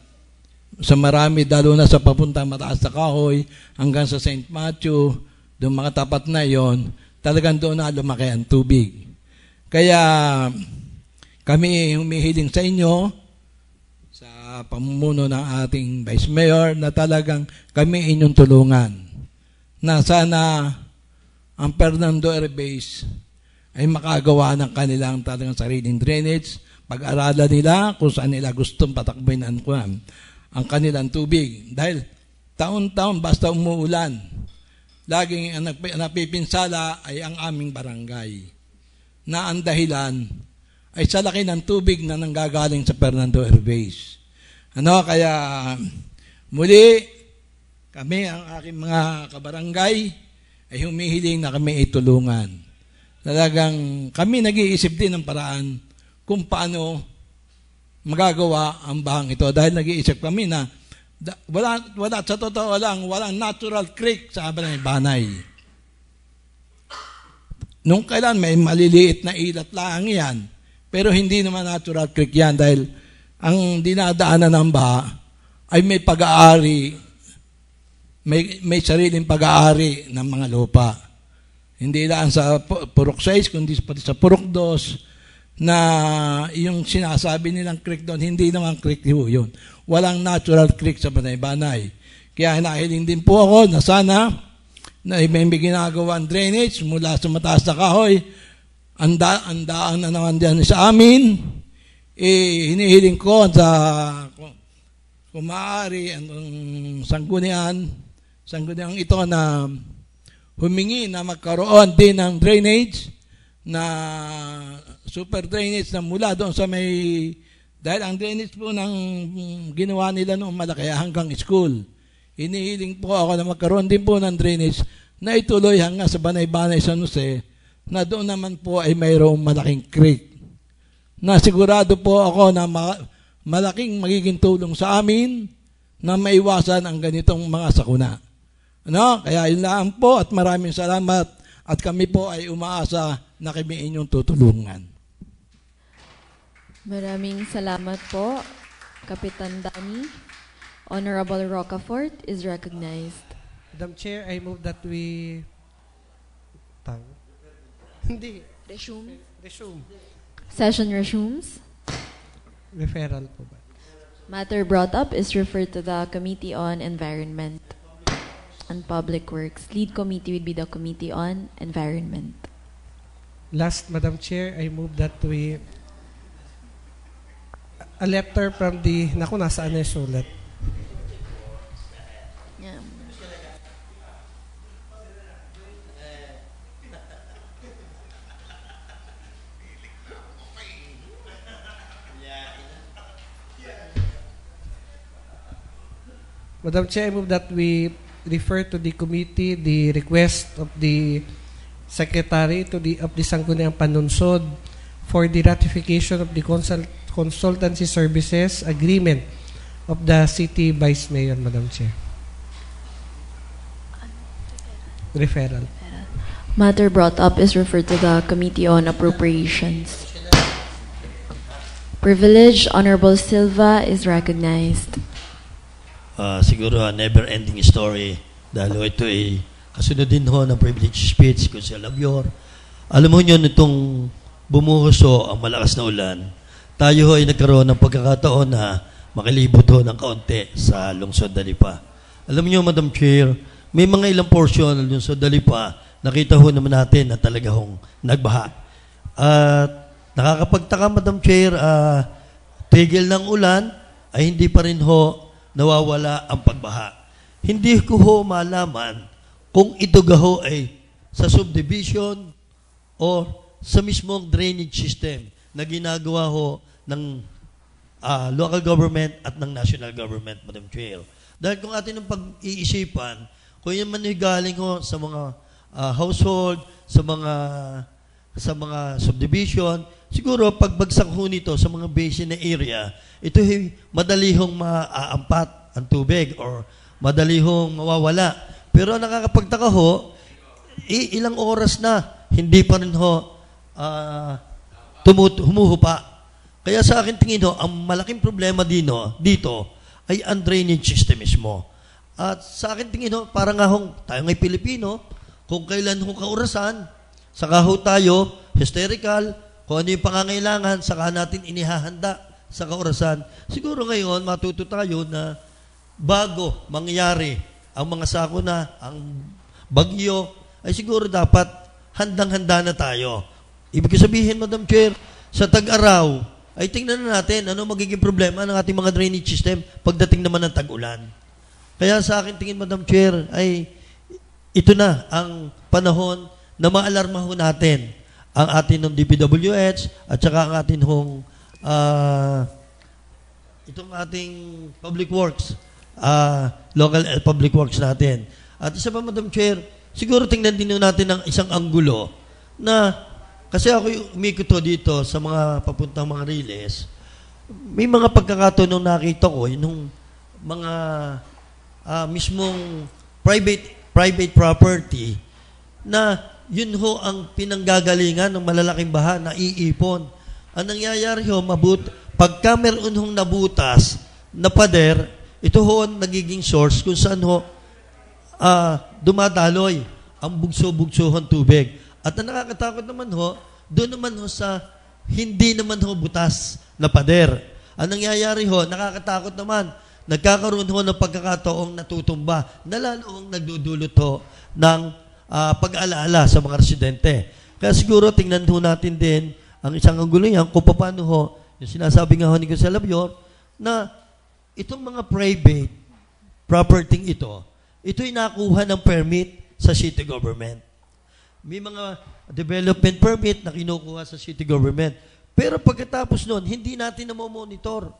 Speaker 10: sa marami, lalo na sa papuntang Mataas na Kahoy hanggang sa St. Matthew, doon mga tapat na yon, talagang doon na lumaki ang tubig. Kaya kami humihiling sa inyo sa pamumuno ng ating Vice Mayor na talagang kami inyong tulungan na sana ang Fernando Airways ay makagawa ng kanilang talagang sariling drainage, pag-aralan nila kung saan nila gustong patakbuhin ang kanilang tubig. Dahil taon-taon basta umuulan, laging ang napipinsala ay ang aming barangay na ang dahilan ay sa laki ng tubig na nanggagaling sa Fernando Airways. Kaya muli, kami, ang aking mga kabarangay, ay humihiling na kami itulungan. Talagang kami nag-iisip din ng paraan kung paano magagawa ang bahang ito. Dahil nag-iisip kami na wala sa totoo lang, walang natural creek sa Banay. Nung kailan may maliliit na ilat lang yan, pero hindi naman natural creek yan dahil ang dinadaanan ng baha ay may pag-aari, may sariling pag-aari ng mga lupa. Hindi lang sa Purok 6, kundi pati sa Purok 2 na yung sinasabi nilang creek doon, hindi naman creek yun. Walang natural creek sa Banay-Banay. Kaya hinahiling din po ako na sana na may ginagawang drainage mula sa Mataas na Kahoy, ang daan na naman dyan sa amin, hinihiling ko sa kung maaari ang sanggunian ito na humingi na magkaroon din ng drainage na super drainage na mula doon sa dahil ang drainage po ng ginawa nila noong malaki hanggang school. Hinihiling po ako na magkaroon din po ng drainage na ituloy hanggang sa Banay-Banay San Jose na doon naman po ay mayroong malaking creek. Na sigurado po ako na malaking magiging tulong sa amin na maiwasan ang ganitong mga sakuna. Kaya yun lang po at maraming salamat at kami po ay umaasa na kami inyong tutulungan.
Speaker 1: Maraming salamat po, Kapitan Danny. Honorable Rocafort is recognized.
Speaker 9: Madam Chair, I move that we... Resume.
Speaker 1: Session resumes.
Speaker 9: Referral po ba?
Speaker 1: Matter brought up is referred to the Committee on Environment and Public Works. Lead committee would be the Committee on Environment.
Speaker 9: Last, Madam Chair, I move that we... A letter from the... nasaan na yung sulat?
Speaker 1: Yeah.
Speaker 9: Madam Chair, I move that we refer to the committee the request of the Secretary of the Sangguniang Panunsod for the ratification of the consultancy services agreement of the City Vice Mayor, Madam Chair. Referral.
Speaker 1: Matter brought up is referred to the Committee on Appropriations. Privilege, Honorable Silva is recognized.
Speaker 8: Siguro never-ending story dahil ito ay kasunod din ho ng privilege speech kung si Labior. Alam mo nyo, nitong bumuhuso ang malakas na ulan, tayo ho ay nagkaroon ng pagkakataon na makilibot ho ng kaunti sa lungsod Dalipa. Alam nyo, Madam Chair, may mga ilang portion ng lungsod Dalipa, nakita ho naman natin na talaga hong nagbaha. At nakakapagtaka, Madam Chair, tigil ng ulan ay hindi pa rin ho nawawala ang pagbaha. Hindi ko ho malaman kung ito gaho ay sa subdivision o sa mismong drainage system na ginagawa ho ng local government at ng national government, Madam Chair. Dahil kung atin ang pag-iisipan, kung yan man ay galing ho sa mga household, sa mga subdivision, siguro pagbagsak ho nito sa mga basin na area, ito ay madali hong maaampat ang tubig or madali hong mawawala. Pero nakakapagtaka ho, ilang oras na, hindi pa rin ho humuhupa. Kaya sa akin tingin ho, ang malaking problema dito ay ang drainage system mismo. At sa akin tingin ho, parang nga hong tayo ngay Pilipino, kung kailan ho kaurasan, saka ho tayo hysterical, kung ano yung pangangailangan, saka natin inihahanda sa kaurasan. Siguro ngayon, matuto tayo na bago mangyari ang mga sakuna, ang bagyo, ay siguro dapat handang-handa na tayo. Ibig sabihin, Madam Chair, sa tag-araw, ay tingnan na natin ano magiging problema ng ating mga drainage system pagdating naman ng tag-ulan. Kaya sa akin tingin, Madam Chair, ay ito na ang panahon na maalarma ho natin ang atin ng DPWH at saka ang atin hong itong ating public works, local public works natin. At isa pa, Madam Chair, siguro tingnan din natin ang isang anggulo na kasi ako umikot dito sa mga papuntang mga riles, may mga pagkakataon nung nakita ko, yung mga mismong private property na yun ho ang pinanggagalingan ng malalaking baha na iipon. Ang nangyayari ho, pagka meron hong nabutas na pader, ito ho ang nagiging source kung saan ho dumadaloy ang bugso-bugsohon tubig. At ang nakakatakot naman ho, doon naman ho sa hindi naman ho butas na pader. Ang nangyayari ho, nakakatakot naman, nagkakaroon ho ng pagkakataong natutumba na lalong nagdudulot ho ng pag-aalaala sa mga residente. Kaya siguro tingnan ho natin din ang isang anggulo yan kung paano ho, yung sinasabi nga ho ni Gonzalo Labior, na itong mga private property ito'y nakuha ng permit sa city government. May mga development permit na kinukuha sa city government. Pero pagkatapos nun, hindi natin na monitor.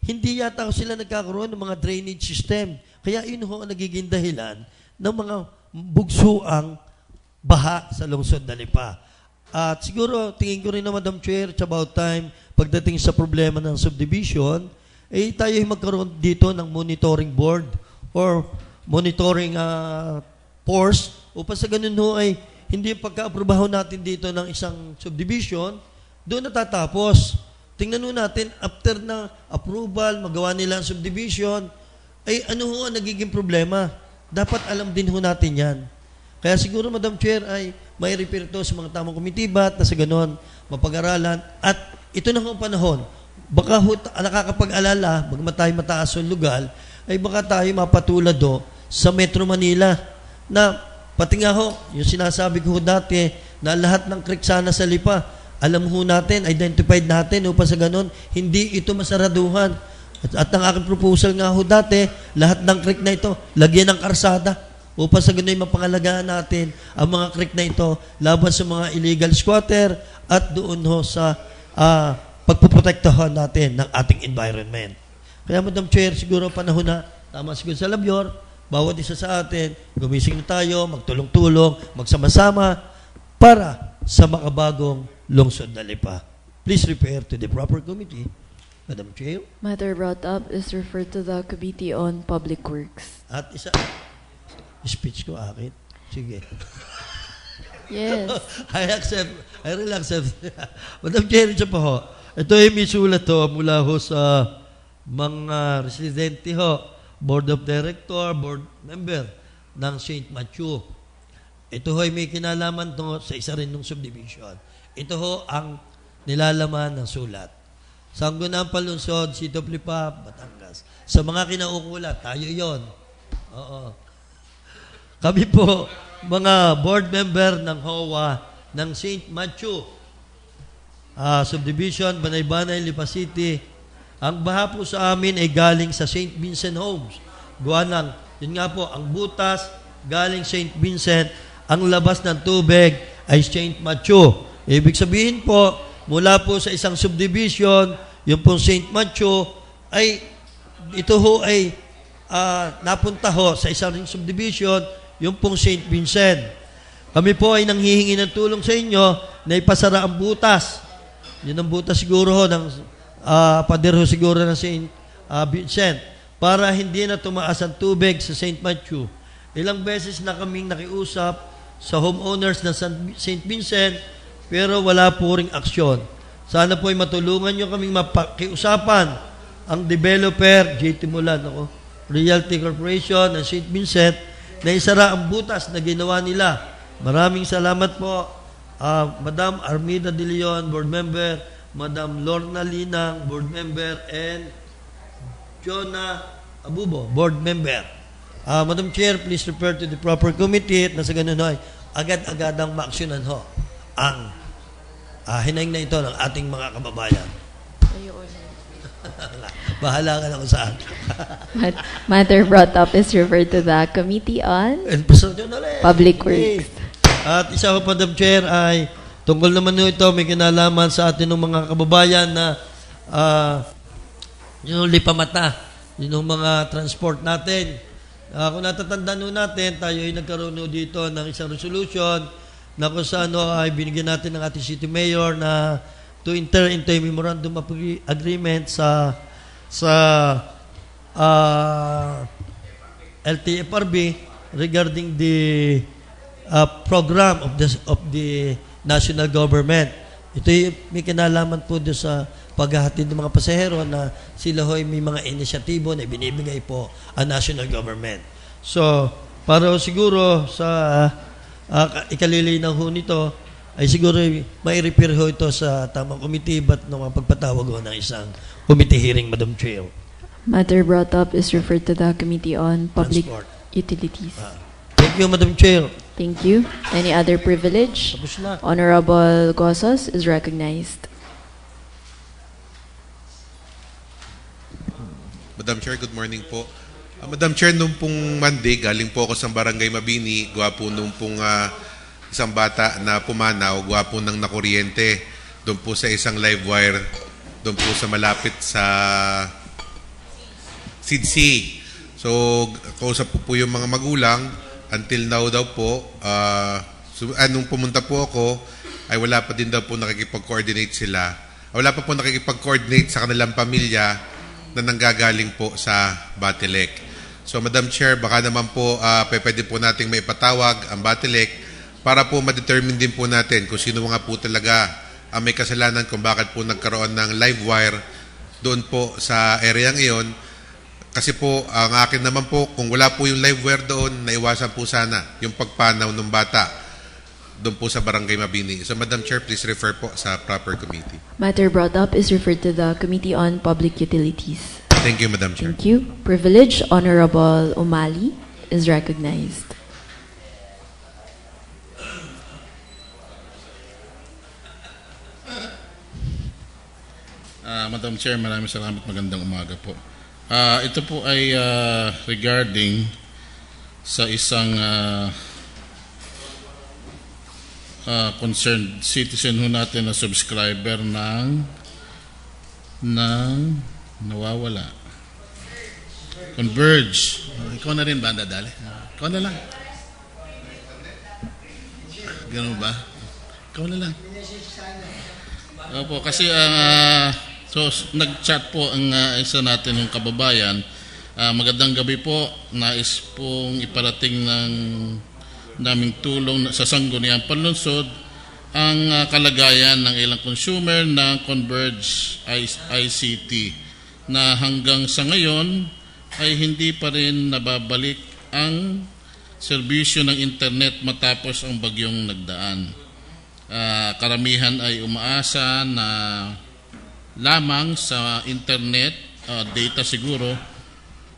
Speaker 8: Hindi yata sila nagkakaroon ng mga drainage system. Kaya yun ho ang nagiging dahilan ng mga bugsuang baha sa lungsod na Lipa. At siguro, tingin ko rin na Madam Chair, it's about time, pagdating sa problema ng subdivision, tayo magkaroon dito ng monitoring board or monitoring force upang sa ganun ho ay hindi pagka-aprobaho natin dito ng isang subdivision, doon natatapos. Tingnan ho natin, after na approval, magawa nila ang subdivision, ay ano ho ang nagiging problema? Dapat alam din ho natin yan. Kaya siguro, Madam Chair, ay may repair to sa mga tamang komitibat na sa ganun, mapag-aralan. At ito na ho ang panahon. Baka ho, nakakapag-alala, tayo mataas ang lugal, ay baka tayo mapatulad do sa Metro Manila na pati nga ho, yung sinasabi ko dati, na lahat ng creek sana sa Lipa, alam ho natin, identified natin, upang sa ganun, hindi ito masaraduhan. At ang aking proposal nga ho dati, lahat ng creek na ito, lagyan ng karsada, upang sa ganun mapangalagaan natin ang mga creek na ito laban sa mga illegal squatter at doon ho sa pagpuprotektahan natin ng ating environment. Kaya, Madam Chair, siguro panahon na, tama siguro sa Labior, bawat isa sa atin, gumising na tayo, magtulong-tulong, magsama-sama para sa makabagong lungsod na Lipa. Please refer to the proper committee. Madam Chair.
Speaker 1: Matter brought up is referred to the Committee on Public Works.
Speaker 8: At isa, speech ko akin. Sige.
Speaker 1: Yes.
Speaker 8: I really accept. Madam Chair, ito po ho. Ito ay may sulat ho mula ho sa mga residente ho, Board of Director, Board Member ng St. Matthew. Ito ho ay may kinalaman to sa isa rin ng subdivision. Ito ho ang nilalaman ng sulat. Sangguniang Palunsod, City of Lipa, Batangas. Sa mga kinaukulat, tayo yon. Oo. Kami po, mga board member ng HOA ng St. Matthew, Subdivision, Banay-Banay, Lipa City. Ang baha po sa amin ay galing sa St. Vincent Homes. Guanang, yun nga po, ang butas galing St. Vincent, ang labas ng tubig ay St. Matthew. Ibig sabihin po, mula po sa isang subdivision, yung po St. Matthew, ay ito ho ay napunta ho sa isang subdivision, yung pong St. Vincent. Kami po ay nanghihingi ng tulong sa inyo na ipasara ang butas. Yun ang butas siguro ho ng pader ho siguro ng St. Vincent para hindi na tumaas ang tubig sa St. Matthew. Ilang beses na kaming nakiusap sa homeowners ng St. Vincent pero wala po ring aksyon. Sana po ay matulungan nyo kaming mapakiusapan ang developer, JT Mulan, Realty Corporation ng St. Vincent na isara ang butas na ginawa nila. Maraming salamat po, Madam Armida De Leon, Board Member, Madam Lorna Linang, Board Member, and Jonah Abubo, Board Member. Madam Chair, please refer to the proper committee at nasa ganun ay agad-agadang maaksyonan ho ang hinaing na ito ng ating mga kababayan. Bahala ka na kung saan.
Speaker 1: Matter brought up is referred to the Committee on Public Works.
Speaker 8: At isa ko, Madam Chair, ay tungkol naman ito, may kinalaman sa atin ng mga kababayan na yung lipamata, yung mga transport natin. Kung natatandaan natin, tayo ay nagkaroon dito ng isang resolution na kung saan ay binigyan natin ng ating City Mayor na to enter into a memorandum of agreement sa LTFRB regarding the program of the national government. Ito may kinalaman po doon sa paghahatid ng mga pasahero na sila ho'y may mga inisyatibo na binibigay po ang national government. So, para siguro sa ikalilinaw ho nito, ay siguro may repair ho ito sa tamang committee but nung pagpatawag ho ng isang committee hearing, Madam Chair.
Speaker 1: Matter brought up is referred to the Committee on Public
Speaker 8: Transport.
Speaker 1: Utilities.
Speaker 8: Thank you, Madam Chair.
Speaker 1: Thank you. Any other privilege?
Speaker 8: Tapos na.
Speaker 1: Honorable Gozos is recognized.
Speaker 11: Madam Chair, good morning po. Madam Chair, nung pong Monday, galing po ako sa Barangay Mabini, gawa po nung pong isang bata na pumanaw, gawa po ng nakuryente, doon po sa isang live wire, doon po sa malapit sa SIDC. So, kausap po yung mga magulang, until now daw po, nung pumunta po ako, ay wala pa din daw po nakikipag-coordinate sila. Wala pa po nakikipag-coordinate sa kanilang pamilya na nanggagaling po sa Batelec. So, Madam Chair, baka naman po pwede po nating maipatawag ang Batelec para po ma-determine din po natin kung sino nga po talaga ang may kasalanan kung bakit po nagkaroon ng live wire doon po sa area ngayon. Kasi po, ang akin naman po, kung wala po yung live wire doon, naiwasan po sana yung pagpanaw ng bata doon po sa Barangay Mabini. So, Madam Chair, please refer po sa proper committee.
Speaker 1: Matter brought up is referred to the Committee on Public Utilities.
Speaker 11: Thank you, Madam Chair.
Speaker 1: Thank you. Privilege, Honorable Umali is recognized.
Speaker 12: Madam Chair, maraming salamat. Magandang umaga po. Ito po ay regarding sa isang concerned citizen ho natin na subscriber ng nawawala. Converge. Ikaw na rin ba, Dadali? Ikaw na lang. Ganun ba? Ikaw na lang. Opo, kasi so nag-chat po ang isa natin ng kababayan. Magandang gabi po. Nais pong iparating ng naming tulong sa Sangguniang Panlunsod ang kalagayan ng ilang consumer ng Converge ICT na hanggang sa ngayon ay hindi pa rin nababalik ang serbisyo ng internet matapos ang bagyong nagdaan. Karamihan ay umaasa na lamang sa internet, data siguro,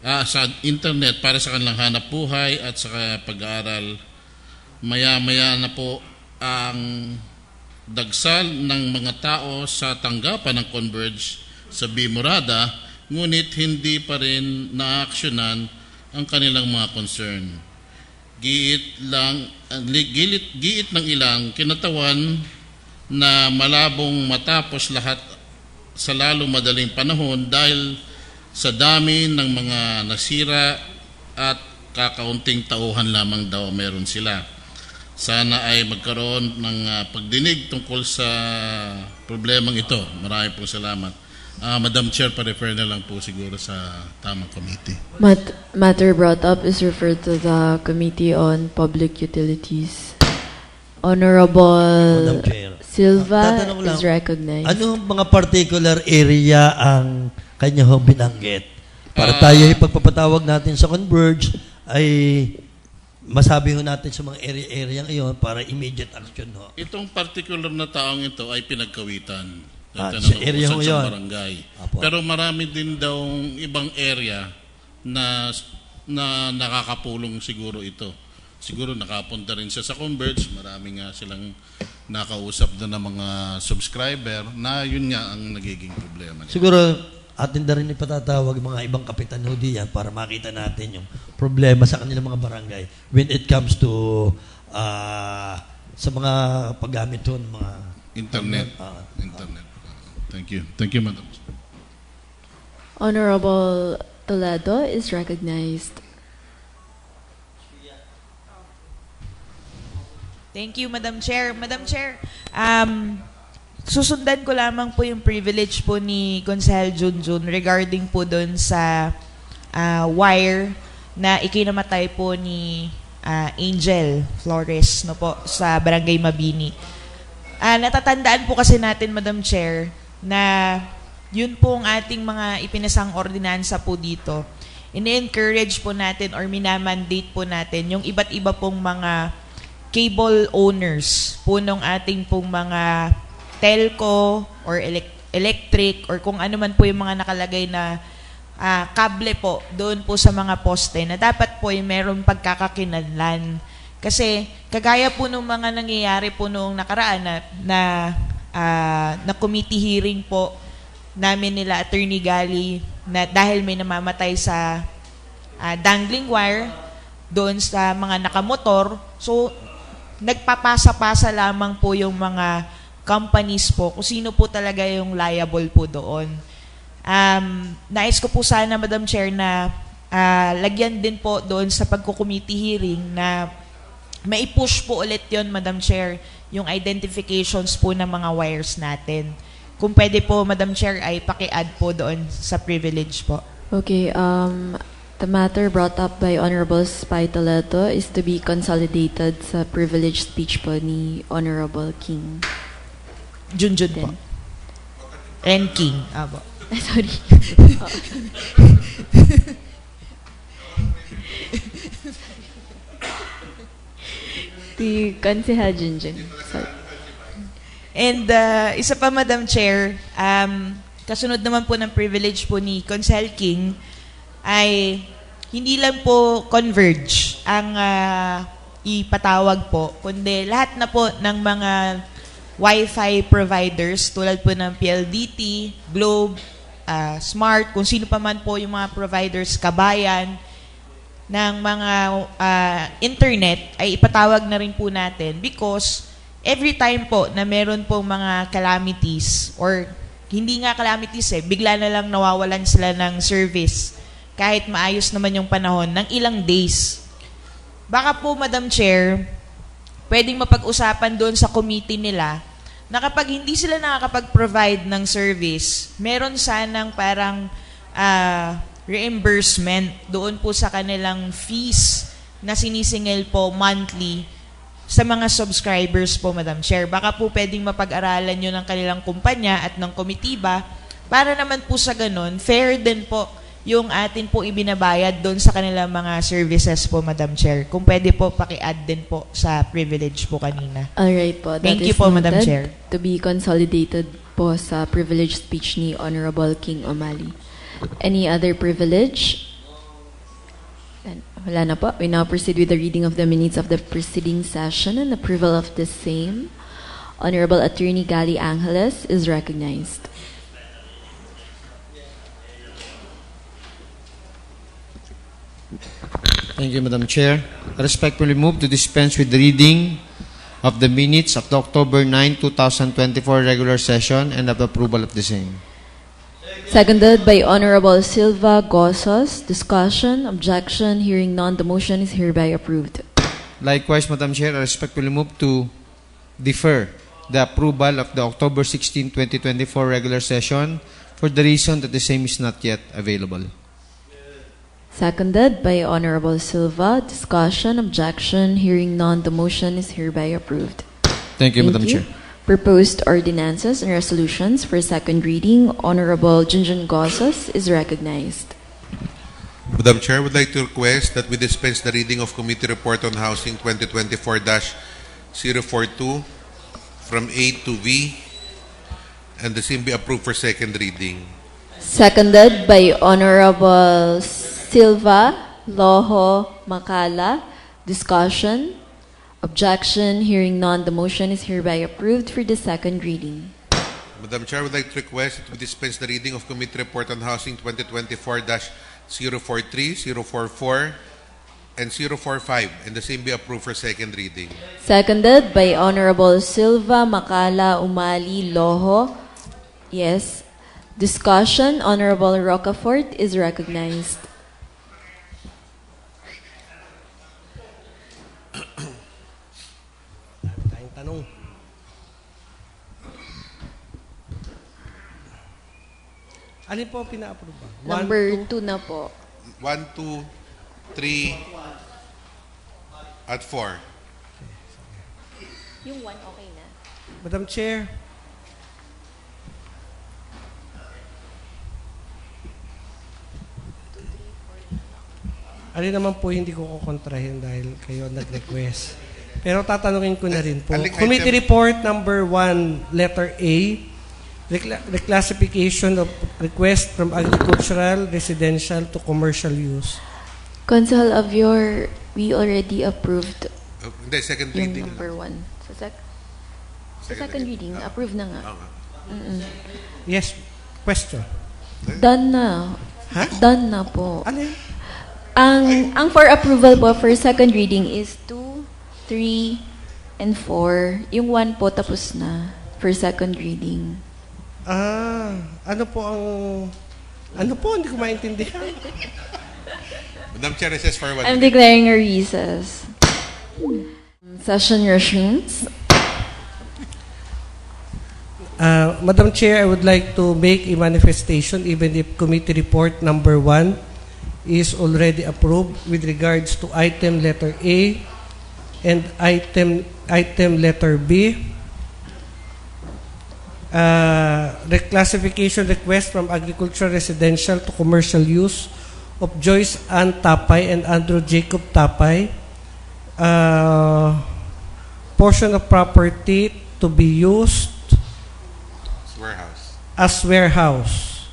Speaker 12: sa internet para sa kanilang hanap buhay at sa pag-aaral. Maya-maya na po ang dagsal ng mga tao sa tanggapan ng Converge sa Bimorada, ngunit hindi pa rin naaksyonan ang kanilang mga concern. Giit ng ilang kinatawan na malabong matapos lahat sa lalo madaling panahon dahil sa dami ng mga nasira at kakaunting tauhan lamang daw meron sila. Sana ay magkaroon ng pagdinig tungkol sa problemang ito. Marami pong salamat. Madam Chair, pa-refer na lang po siguro sa tamang committee.
Speaker 1: Matter brought up is referred to the Committee on Public Utilities. Honorable Silva is recognized.
Speaker 8: Anong mga particular area ang kanya ho binanggit? Para tayo ipagpapatawag natin sa Converge ay masabi ho natin sa mga area ngayon para immediate action ho.
Speaker 12: Itong particular na taong ito ay pinagkawitan.
Speaker 8: Sa area ho yun.
Speaker 12: Barangay. Pero marami din daw ibang area na nakakapulong siguro ito. Siguro nakapunta rin siya sa Converge. Marami nga silang nakausap doon ng mga subscriber na yun nga ang nagiging problema.
Speaker 8: Siguro atin na rin ipatatawag mga ibang kapitan ho diyan para makita natin yung problema sa kanilang mga barangay when it comes to sa mga paggamit ho ng mga
Speaker 12: internet. Thank you. Thank you, Madam.
Speaker 1: Honorable Toledo is recognized.
Speaker 13: Thank you, Madam Chair. Madam Chair, susundan ko lamang po yung privilege po ni Consel Junjun regarding po doon sa wire na ikinamatay po ni Angel Flores no po, sa Barangay Mabini. Natatandaan po kasi natin, Madam Chair, na yun po ang ating mga ipinasang ordinansa po dito. Ini-encourage po natin or minamandate po natin yung iba't iba pong mga cable owners po nung ating pong mga telco or electric or kung ano man po yung mga nakalagay na kable po doon po sa mga poste na dapat po yung meron pagkakakinlanlan. Kasi kagaya po nung mga nangyayari po noong nakaraan na committee hearing po namin nila Attorney Gali na dahil may namamatay sa dangling wire doon sa mga nakamotor. So nagpapasa-pasa lamang po yung mga companies po kung sino po talaga yung liable po doon. Nais ko po sana, Madam Chair, na lagyan din po doon sa pagko-committee hearing na mai-push po ulit yon, Madam Chair, yung identifications po ng mga wires natin. Kung pwede po, Madam Chair, ay paki-add po doon sa privilege po.
Speaker 1: Okay, the matter brought up by Honorable Spy Toledo is to be consolidated sa privilege speech po ni Honorable King.
Speaker 13: Junjun po. And King. Po.
Speaker 1: Sorry. Si Consehal Junjun. Sorry.
Speaker 13: And isa pa, Madam Chair, kasunod naman po ng privilege po ni Consehal King ay hindi lang po Converge ang ipatawag po, kundi lahat na po ng mga Wi-Fi providers tulad po ng PLDT, Globe, Smart, kung sino pa man po yung mga providers, kabayan ng mga internet ay ipatawag na rin po natin because every time po na meron pong mga calamities or hindi nga calamities bigla na lang nawawalan sila ng service kahit maayos naman yung panahon ng ilang days. Baka po, Madam Chair, pwedeng mapag-usapan doon sa committee nila na kapag hindi sila nakakapag-provide ng service, meron sanang parang reimbursement doon po sa kanilang fees na sinisingil po monthly sa mga subscribers po, Madam Chair. Baka po pwedeng mapag-aralan nyo ng kanilang kumpanya at ng komitiba para naman po sa ganun, fair din po yung atin po ibinabayad doon sa kanilang mga services po, Madam Chair. Kung pwede po, paki-add din po sa privilege po kanina.
Speaker 1: Alright po.
Speaker 13: Thank you po, Madam Chair.
Speaker 1: To be consolidated po sa privilege speech ni Honorable King Omali. Any other privilege? Wala na po. We now proceed with the reading of the minutes of the preceding session and approval of the same. Honorable Attorney Gali Angeles is recognized.
Speaker 3: Thank you, Madam Chair. I respectfully move to dispense with the reading of the minutes of the October 9, 2024 regular session and of approval of the same.
Speaker 1: Seconded by Honorable Silva Gozos. Discussion, objection, hearing none, the motion is hereby approved.
Speaker 3: Likewise, Madam Chair, I respectfully move to defer the approval of the October 16, 2024 regular session for the reason that the same is not yet available.
Speaker 1: Seconded by Honorable Silva. Discussion, objection, hearing none, the motion is hereby approved.
Speaker 3: Thank you, Madam Chair.
Speaker 1: Proposed ordinances and resolutions for second reading. Honorable Junjun Gozos is recognized.
Speaker 11: Madam Chair, I would like to request that we dispense the reading of Committee Report on Housing 2024-042 from A to V, and the same be approved for second reading.
Speaker 1: Seconded by Honorable Silva, Loho, Makala. Discussion, objection, hearing none, the motion is hereby approved for the second reading.
Speaker 11: Madam Chair, I would like to request that we dispense the reading of Committee Report on Housing 2024-043, 044, and 045, and the same be approved for second reading.
Speaker 1: Seconded by Honorable Silva, Makala, Umali, Loho. Yes. Discussion, Honorable Rocafort is recognized.
Speaker 9: Tanong. Alin po pina-approve ba?
Speaker 1: Number 2 na po.
Speaker 11: 1, 2, 3, at 4.
Speaker 1: Yung 1 okay na.
Speaker 9: Madam Chair. Alin naman po hindi ko kukontrahin dahil kayo nag-request. Pero tatanungin ko na rin po. Committee Report number 1, letter A, reclassification of request from agricultural, residential to commercial use.
Speaker 1: Council of your, we already approved
Speaker 11: Hindi, second reading.
Speaker 1: yung number 1. Sa second reading, approved na nga.
Speaker 9: Yes, question.
Speaker 1: Done na.
Speaker 9: Ha?
Speaker 1: Done na po.
Speaker 9: Alin?
Speaker 1: Ang for approval po for second reading is 2, 3, and 4. Yung 1 po tapos na for second reading.
Speaker 9: Ano po ang... Ano po? Hindi ko maintindihan.
Speaker 11: Madam Chair, recess for 1
Speaker 1: I'm
Speaker 11: minute.
Speaker 1: declaring a recess. Session resumes.
Speaker 9: Madam Chair, I would like to make a manifestation even if committee report number 1 is already approved with regards to item letter A and item letter B. Reclassification request from agricultural residential to commercial use of Joyce Ann Tapay and Andrew Jacob Tapay. Portion of property to be used as warehouse.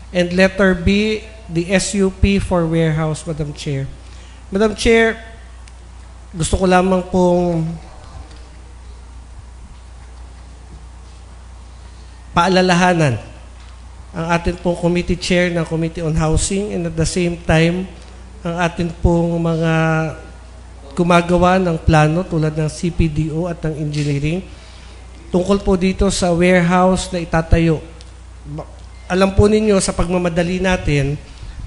Speaker 9: And letter B, the SUP for warehouse, Madam Chair. Madam Chair, gusto ko lamang pong paalalahanan ang atin pong committee chair ng Committee on Housing and at the same time ang atin pong mga gumagawa ng plano tulad ng CPDO at ng engineering tungkol po dito sa warehouse na itatayo. Alam po ninyo sa pagmamadali natin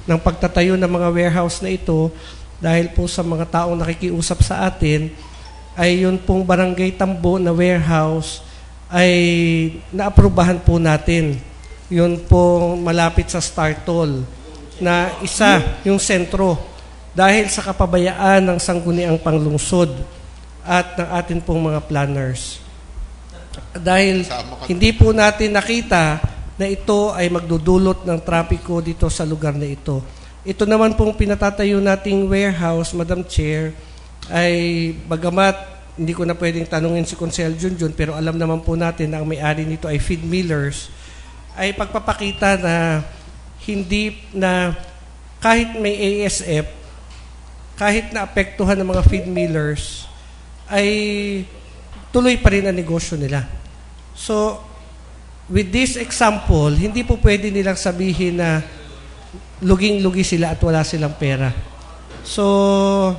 Speaker 9: ng pagtatayo ng mga warehouse na ito dahil po sa mga taong nakikiusap sa atin ay yun pong Barangay Tambo na warehouse ay naaprubahan po natin. Yun pong malapit sa Startol na isa yung sentro dahil sa kapabayaan ng Sangguniang Panglungsod at ng atin pong mga planners. Dahil hindi po natin nakita na ito ay magdudulot ng trapiko dito sa lugar na ito. Ito naman pong pinatatayo nating warehouse, Madam Chair, ay bagamat hindi ko na pwedeng tanungin si Consel Junjun, pero alam naman po natin na ang may-ari nito ay feed millers, ay pagpapakita na hindi na kahit may ASF, kahit na apektuhan ng mga feed millers, ay tuloy pa rin ang negosyo nila. So, with this example, hindi po pwede nilang sabihin na luging-lugi sila at wala silang pera. So,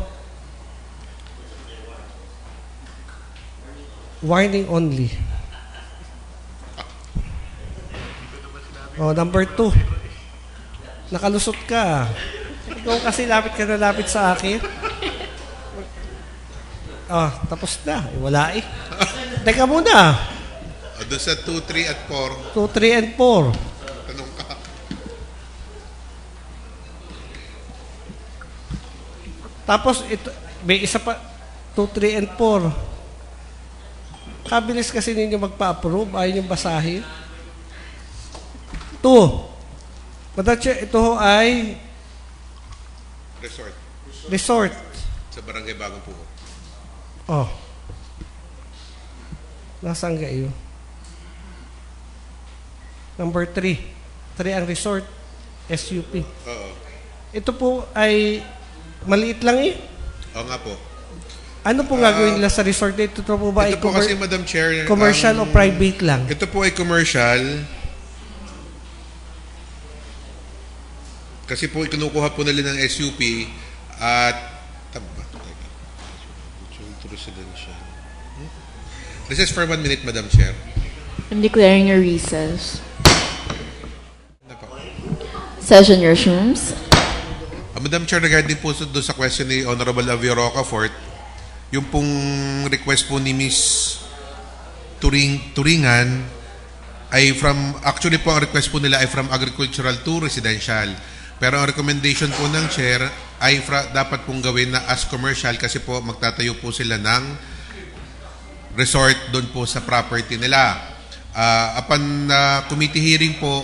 Speaker 9: warning only. Number 2. Nakalusot ka. Ikaw kasi lapit ka na lapit sa akin. Tapos na. Wala eh. Teka muna.
Speaker 11: Doon sa 2, 3 at 4.
Speaker 9: 2, 3, and 4.
Speaker 11: Tanong ka.
Speaker 9: Tapos, ito, may isa pa, 2, 3, and 4. Kabilis kasi ninyo magpa-approve. Ayaw nyo basahin. 2. Madam Chair, ito ho ay Resort.
Speaker 11: Sa Barangay Bagong Pugo.
Speaker 9: Nasaan kayo? Number 3. 3 ang resort. SUP.
Speaker 11: Oo.
Speaker 9: Ito po ay maliit lang eh.
Speaker 11: Oo nga po.
Speaker 9: Ano po gagawin nila sa resort? Ito po ba
Speaker 11: ito po kasi, Madam Chair,
Speaker 9: commercial o private lang?
Speaker 11: Ito po ay commercial. Kasi po kinukuha po nila ng SUP at residential. Recess for 1 minute, Madam Chair.
Speaker 1: I'm declaring a recess. Session resumes.
Speaker 11: Madam Chair, regarding po doon sa question ni Honorable Avio Rocafort, yung pong request po ni Miss Turingan ay actually po ang request po nila ay from agricultural to residential. Pero ang recommendation po ng Chair ay dapat pong gawin na as commercial kasi po magtatayo po sila ng resort doon po sa property nila. Upon committee hearing po,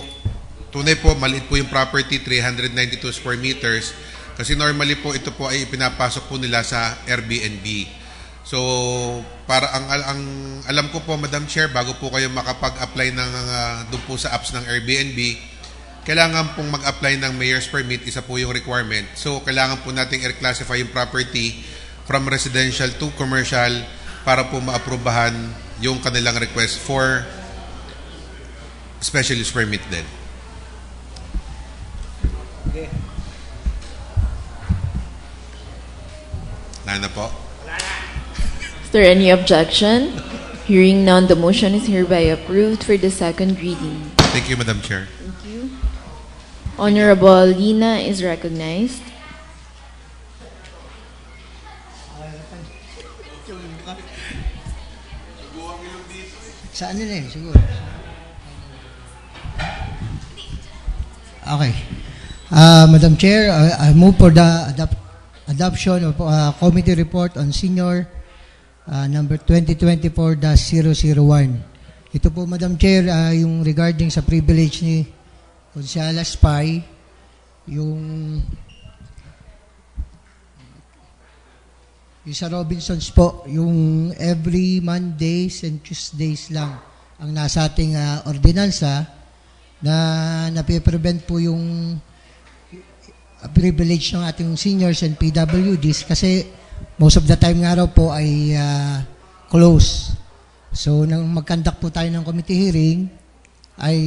Speaker 11: tunay po, maliit po yung property, 392 square meters. Kasi normally po, ito po ay pinapasok po nila sa Airbnb. So, para ang alam ko po, Madam Chair, bago po kayo makapag-apply ng doon po sa apps ng Airbnb, kailangan pong mag-apply ng mayor's permit, isa po yung requirement. So, kailangan po nating i-classify yung property from residential to commercial para po ma-aprobahan yung kanilang request for special use permit din.
Speaker 9: Okay.
Speaker 11: Na po.
Speaker 1: Is there any objection? Hearing none, the motion is hereby approved for the second reading.
Speaker 11: Thank you, Madam Chair.
Speaker 1: Thank you. Honorable Lina is recognized.
Speaker 14: Sa ano na yun, siguro. Okay. Madam Chair, I move for the adoption of committee report on senior number 2024-001. Ito po, Madam Chair, yung regarding sa privilege ni Consiala Spy, yung sa Robinsons po, yung every Mondays and Tuesdays lang ang nasa ating ordinansa na napiprevent po yung privilege ng ating seniors and PWDs kasi most of the time nga raw po ay close. So, nang mag-conduct po tayo ng committee hearing, ay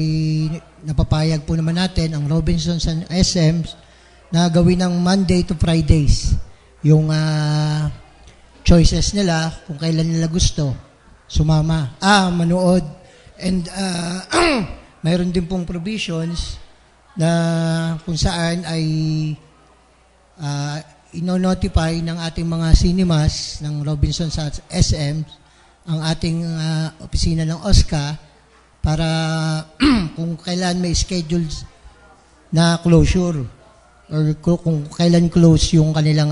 Speaker 14: napapayag po naman natin ang Robinsons and SMs na gawin ng Monday to Fridays yung choices nila kung kailan nila gusto sumama, manood. And mayroon din pong provisions na kung saan ay ino-notify ng ating mga cinemas ng Robinsons at SM ang ating opisina ng OSCA para kung kailan may scheduled na closure or kung kailan close yung kanilang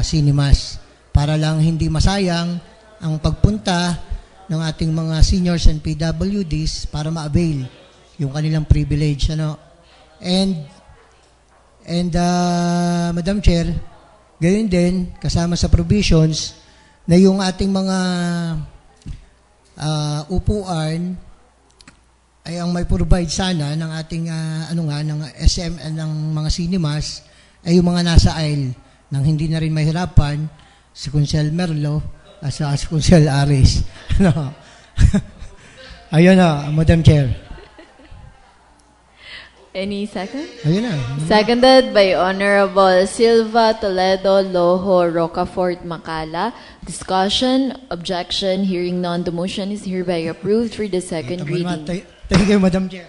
Speaker 14: cinemas para lang hindi masayang ang pagpunta ng ating mga seniors and PWDs para ma-avail yung kanilang privilege. And Madam Chair, gayon din, kasama sa provisions, na yung ating mga upuan ay ang may provide sana ng ating ng SM ng mga cinemas ay yung mga nasa aisle nang hindi na rin mahirapan si Consel Merlo at si Consel Aris. Ayun na, Madam Chair.
Speaker 1: Any second?
Speaker 14: Ayun na.
Speaker 1: Seconded by Honorable Silva, Toledo, Loho, Rocafort, Macala. Discussion, objection, hearing none, the motion is hereby approved for the second reading.
Speaker 14: Thank you, Madam Chair.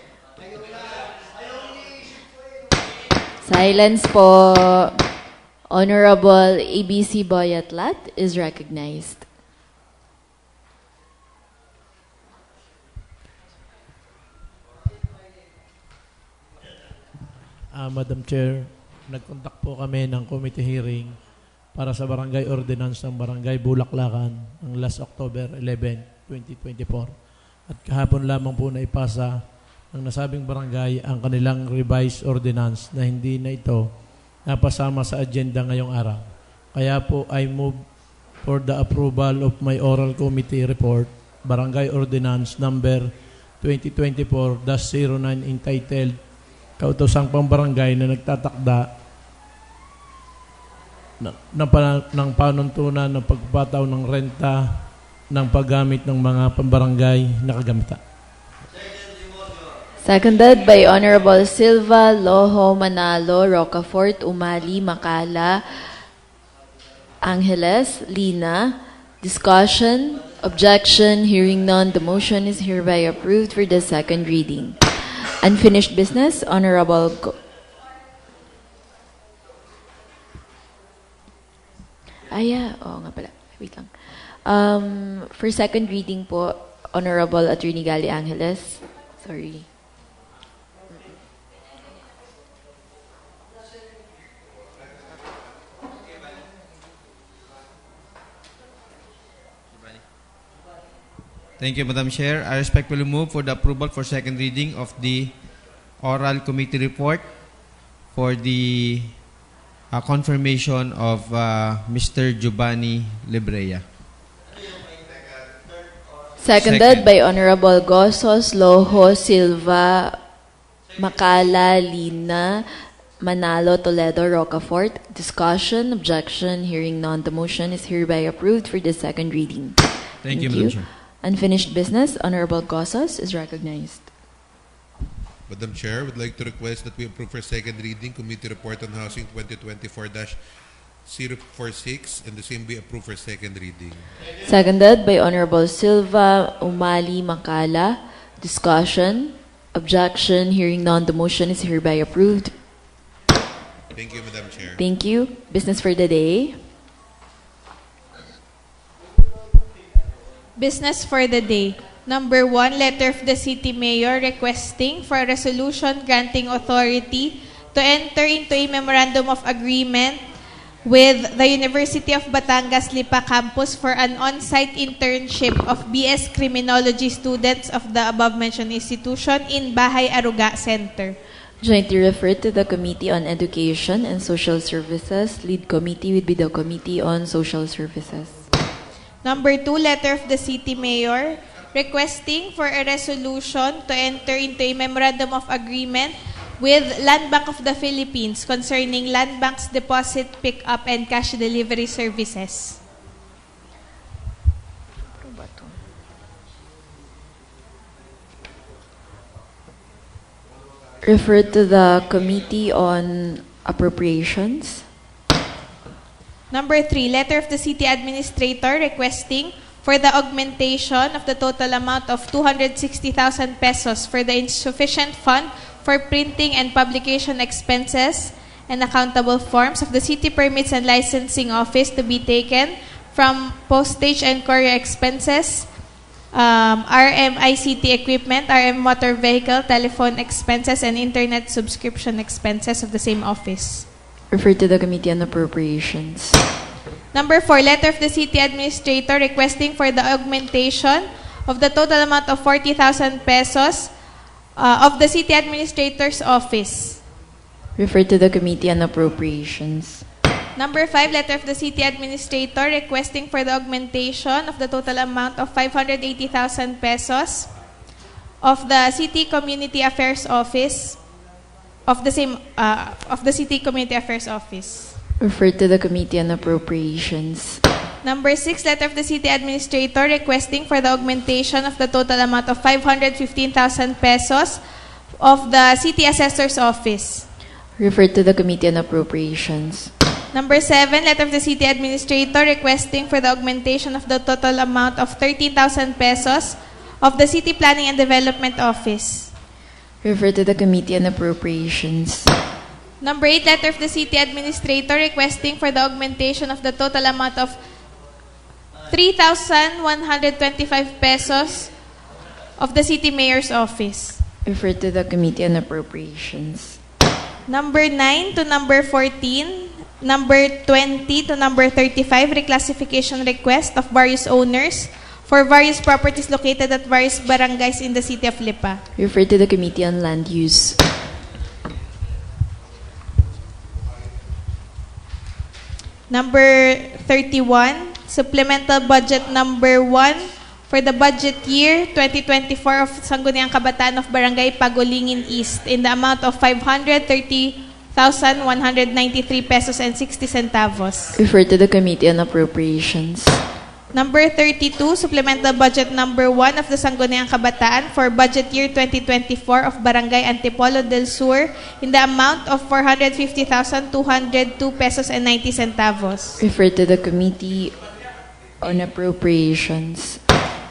Speaker 1: Silence po. Honorable ABC Boyatlat is recognized.
Speaker 15: Madam Chair, nag-conduct po kami ng committee hearing para sa barangay ordinance ng barangay Bulaklakan ng last October 11, 2024. At kahapon lamang po na ipasa ng nasabing barangay ang kanilang revised ordinance na hindi na ito napasama sa agenda ngayong araw. Kaya po I move for the approval of my oral committee report, Barangay Ordinance number 2024-09 entitled Kautosang Pambarangay na nagtatakda ng panuntunan ng pagpapataw ng renta ng paggamit ng mga pambarangay na kagamita.
Speaker 1: Seconded by Honorable Silva, Loho, Manalo, Rocafort, Umali, Macala, Angeles, Lina. Discussion, objection, hearing none, the motion is hereby approved for the second reading. Unfinished business, Honorable oo nga pala. Wait lang. For second reading po, Honorable Attorney Gali Angeles. Sorry.
Speaker 3: Thank you, Madam Chair. I respectfully move for the approval for second reading of the oral committee report for the confirmation of Mr. Giovanni Librea.
Speaker 1: Seconded by Honorable Gozos, Loho, Silva, Macala, Lina, Manalo, Toledo, Rocafort. Discussion, objection, hearing none, the motion is hereby approved for the second reading.
Speaker 3: Thank you, Madam Chair.
Speaker 1: Unfinished business, Honorable Gozos is recognized.
Speaker 11: Madam Chair, would like to request that we approve for second reading Committee Report on Housing 2024-046 and the same be approved for second reading.
Speaker 1: Seconded by Honorable Silva, Umali, Macala. Discussion, objection, hearing none, the motion is hereby approved.
Speaker 11: Thank you, Madam Chair.
Speaker 1: Thank you. Business for the day.
Speaker 2: Business for the day. Number 1, letter of the City Mayor requesting for a resolution granting authority to enter into a memorandum of agreement with the University of Batangas Lipa Campus for an on-site internship of BS Criminology students of the above-mentioned institution in Bahay Aruga Center.
Speaker 1: Jointly referred to the Committee on Education and Social Services. Lead committee would be the Committee on Social Services.
Speaker 2: Number 2, letter of the City Mayor requesting for a resolution to enter into a memorandum of agreement with Land Bank of the Philippines concerning Land Bank's deposit pick-up and cash delivery services.
Speaker 1: Referred to the Committee on Appropriations.
Speaker 2: Number 3, letter of the City Administrator requesting for the augmentation of the total amount of 260,000 pesos for the insufficient fund for printing and publication expenses and accountable forms of the City Permits and Licensing Office to be taken from postage and courier expenses, RMICT equipment, RM motor vehicle, telephone expenses, and internet subscription expenses of the same office.
Speaker 1: Referred to the Committee on Appropriations.
Speaker 2: Number 4, letter of the City Administrator requesting for the augmentation of the total amount of 40,000 pesos of the City Administrator's Office.
Speaker 1: Referred to the Committee on Appropriations.
Speaker 2: Number 5, letter of the City Administrator requesting for the augmentation of the total amount of 580,000 pesos of the City Community Affairs Office of the same of the City Community Affairs Office.
Speaker 1: Referred to the Committee on Appropriations.
Speaker 2: Number 6, letter of the City Administrator requesting for the augmentation of the total amount of 515,000 pesos of the City Assessor's Office.
Speaker 1: Referred to the Committee on Appropriations.
Speaker 2: Number 7, letter of the City Administrator requesting for the augmentation of the total amount of 13,000 pesos of the City Planning and Development Office.
Speaker 1: Referred to the Committee on Appropriations.
Speaker 2: Number 8, letter of the city administrator requesting for the augmentation of the total amount of 3,125 pesos of the city mayor's office.
Speaker 1: Refer to the Committee on Appropriations.
Speaker 2: Number 9 to number 14, number 20 to number 35, reclassification request of various owners for various properties located at various barangays in the city of Lipa.
Speaker 1: Refer to the Committee on Land Use.
Speaker 2: Number 31, supplemental budget number 1 for the budget year 2024 of Sangguniang Kabataan of Barangay Pagulingin East in the amount of 530,193 pesos and 60 centavos.
Speaker 1: Refer to the Committee on Appropriations.
Speaker 2: Number 32, supplemental budget number 1 of the Sangguniang Kabataan for budget year 2024 of Barangay Antipolo del Sur in the amount of 450,202 pesos and 90 centavos.
Speaker 1: Refer to the Committee on Appropriations.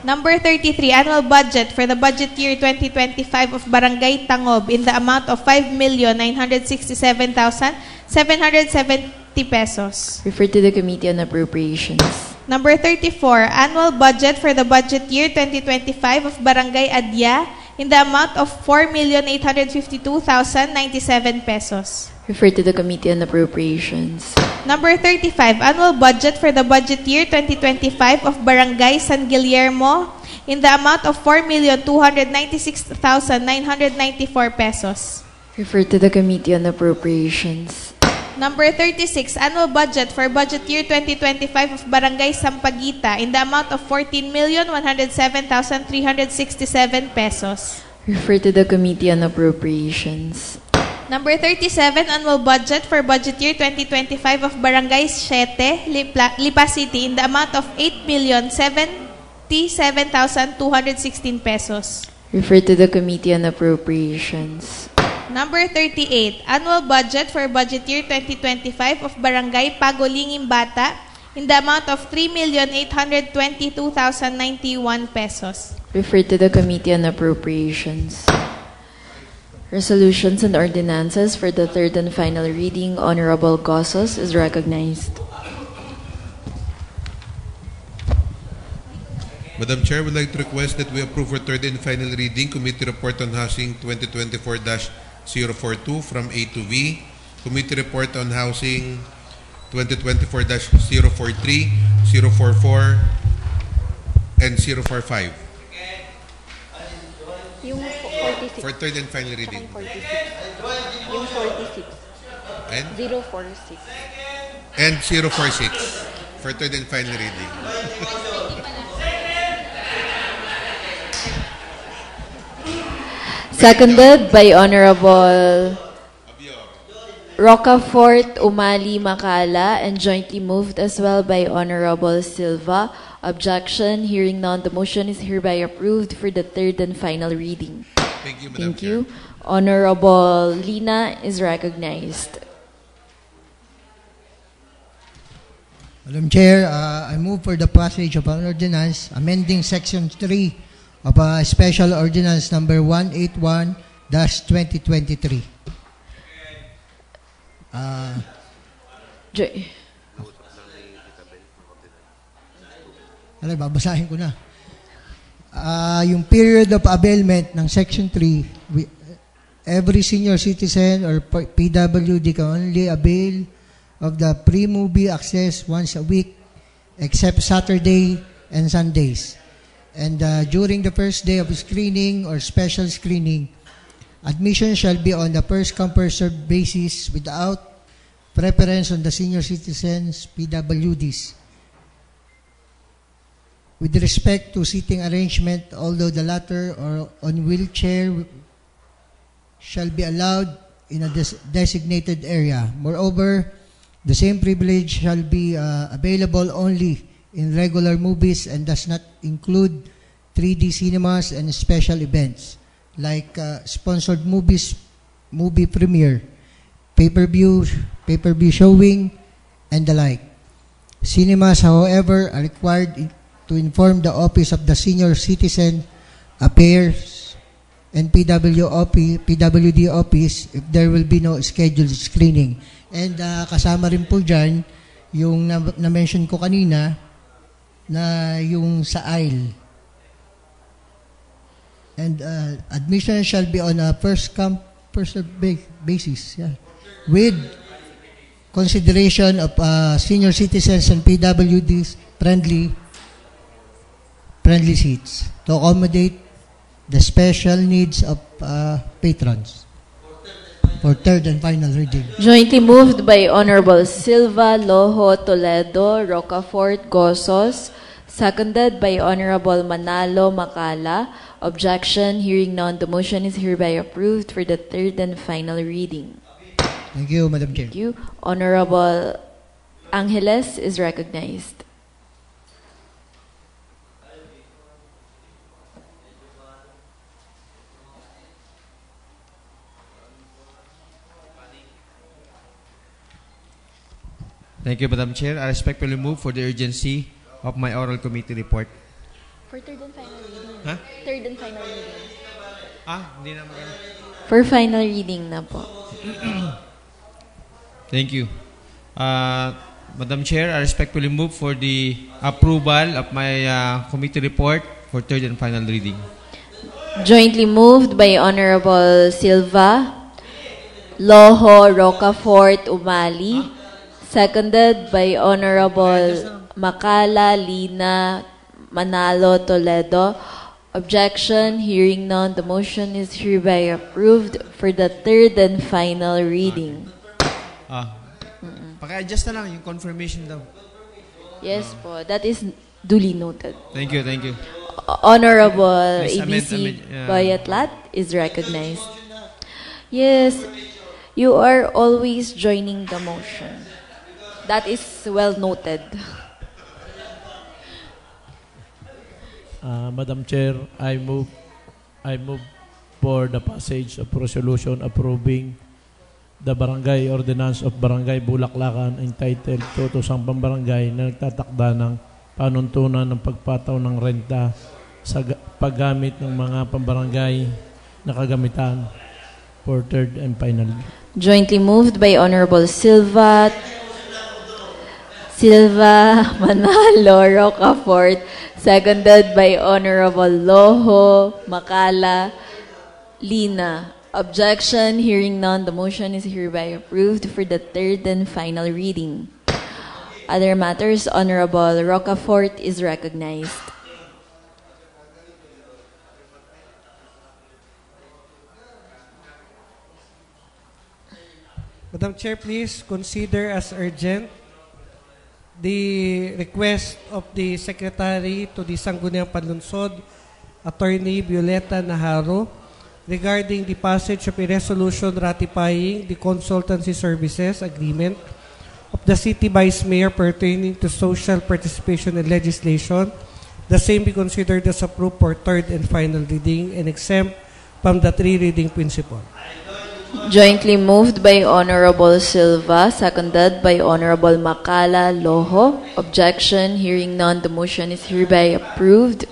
Speaker 2: Number 33, annual budget for the budget year 2025 of Barangay Tangob in the amount of 5,967,770 pesos.
Speaker 1: Refer to the Committee on Appropriations.
Speaker 2: Number 34, annual budget for the budget year 2025 of Barangay Adya in the amount of 4,852,097 pesos.
Speaker 1: Refer to the Committee on Appropriations.
Speaker 2: Number 35, annual budget for the budget year 2025 of Barangay San Guillermo in the amount of 4,296,994 pesos.
Speaker 1: Refer to the Committee on Appropriations.
Speaker 2: Number 36, annual budget for budget year 2025 of Barangay Sampaguita in the amount of 14,107,367 pesos.
Speaker 1: Refer to the Committee on Appropriations.
Speaker 2: Number 37, annual budget for budget year 2025 of Barangay Siete, Lipa City in the amount of 8,077,216 pesos.
Speaker 1: Refer to the Committee on Appropriations.
Speaker 2: Number 38, annual budget for budget year 2025 of Barangay Pagulingin Bata in the amount of 3,822,091 pesos.
Speaker 1: Refer to the Committee on Appropriations. Resolutions and ordinances for the third and final reading. Honorable Gozos is recognized.
Speaker 11: Madam Chair, I would like to request that we approve for third and final reading Committee Report on Housing 2024-042 from A to V, Committee Report on Housing 2024-043, 044, and 045.
Speaker 16: Yung 46.
Speaker 11: For third and final reading.
Speaker 16: Yung 46.
Speaker 11: And?
Speaker 16: 046.
Speaker 11: And 046 for third and final reading.
Speaker 1: Seconded by Honorable Rocafort, Umali, Macala, and jointly moved as well by Honorable Silva. Objection, hearing none, the motion is hereby approved for the third and final reading.
Speaker 11: Thank you, Madam Chair.
Speaker 1: Honorable Lina is recognized.
Speaker 14: Madam Chair, I move for the passage of an ordinance amending Section 3 of Special Ordinance Number 181-2023. Babasahin ko na. Yung period of availment ng Section 3, every senior citizen or PWD can only avail of the pre-movie access once a week except Saturday and Sundays. And during the first day of screening or special screening, admission shall be on the first-come first-served basis without preference on the senior citizens, PWDs. With respect to seating arrangement, although the latter or on wheelchair shall be allowed in a designated area. Moreover, the same privilege shall be available only in regular movies and does not include 3D cinemas and special events like sponsored movies, movie premiere, pay-per-view showing, and the like. Cinemas, however, are required to inform the Office of the Senior Citizen Affairs and PWD office if there will be no scheduled screening. And kasama rin po dyan yung na-mention ko kanina na yung sa aisle. And admission shall be on a first-come, first-served basis. Yeah. With consideration of senior citizens and PWDs friendly seats to accommodate the special needs of patrons. For third and final reading.
Speaker 1: Jointly moved by Honorable Silva, Loho, Toledo, Rocafort, Gozos. Seconded by Honorable Manalo, Macala. Objection, hearing none, the motion is hereby approved for the third and final reading.
Speaker 14: Thank you, Madam Chair.
Speaker 1: Thank you. Honorable Angeles is recognized.
Speaker 3: Thank you, Madam Chair. I respectfully move for the urgency of my oral committee report.
Speaker 1: For third and final reading.
Speaker 3: Ha?
Speaker 1: Third and final reading.
Speaker 3: Hindi na maganda.
Speaker 1: For final reading na po.
Speaker 3: Thank you. Madam Chair, I respectfully move for the approval of my committee report for third and final reading.
Speaker 1: Jointly moved by Honorable Silva, Loho, Rocafort, Umali. Seconded by Honorable Macala, Lina, Manalo, Toledo. Objection, hearing none, the motion is hereby approved for the third and final reading.
Speaker 3: Paki-adjust na lang yung confirmation daw.
Speaker 1: Yes po, that is duly noted.
Speaker 3: Thank you, thank you.
Speaker 1: Honorable
Speaker 3: Please
Speaker 1: ABC
Speaker 3: amend,
Speaker 1: Bayatlat is recognized. Yes, you are always joining the motion. That is well noted.
Speaker 15: Madam Chair, I move for the passage of resolution approving the Barangay Ordinance of Barangay Bulaklakan entitled Tutosang Pambarangay na nagtatakda ng panuntunan ng pagpataw ng renta sa paggamit ng mga pambarangay na kagamitan for third and final.
Speaker 1: Jointly moved by Honorable Silva, Manalo, Rocafort, seconded by Honorable Loho, Macala, Lina. Objection, hearing none, the motion is hereby approved for the third and final reading. Other matters, Honorable Rocafort is recognized.
Speaker 9: Madam Chair, please consider as urgent the request of the Secretary to the Sangguniang Panlunsod, Attorney Violeta Naharo, regarding the passage of a resolution ratifying the consultancy services agreement of the City Vice Mayor pertaining to social participation in legislation. The same be considered as approved for third and final reading and exempt from the three reading principle.
Speaker 1: Jointly moved by Honorable Silva, seconded by Honorable Macala, Loho. Objection, hearing none, the motion is hereby approved.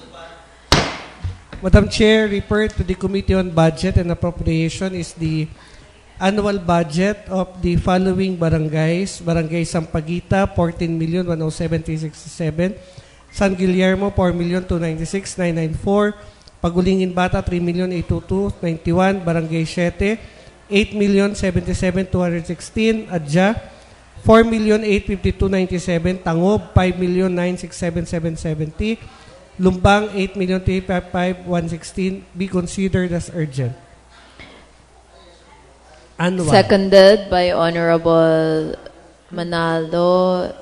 Speaker 9: Madam Chair, referred to the Committee on Budget and Appropriation is the annual budget of the following barangays. Barangay Sampaguita, 14,107,367. San Guillermo, 4,296,994. Pagulingin Bata, 3,822,91. Barangay 7, 8,077,216. Adya, 4,852,97. Tangob, 5,967,770. Lumbang, 8,355,116. Be considered as urgent. Annual.
Speaker 1: Seconded by Honorable Manalo,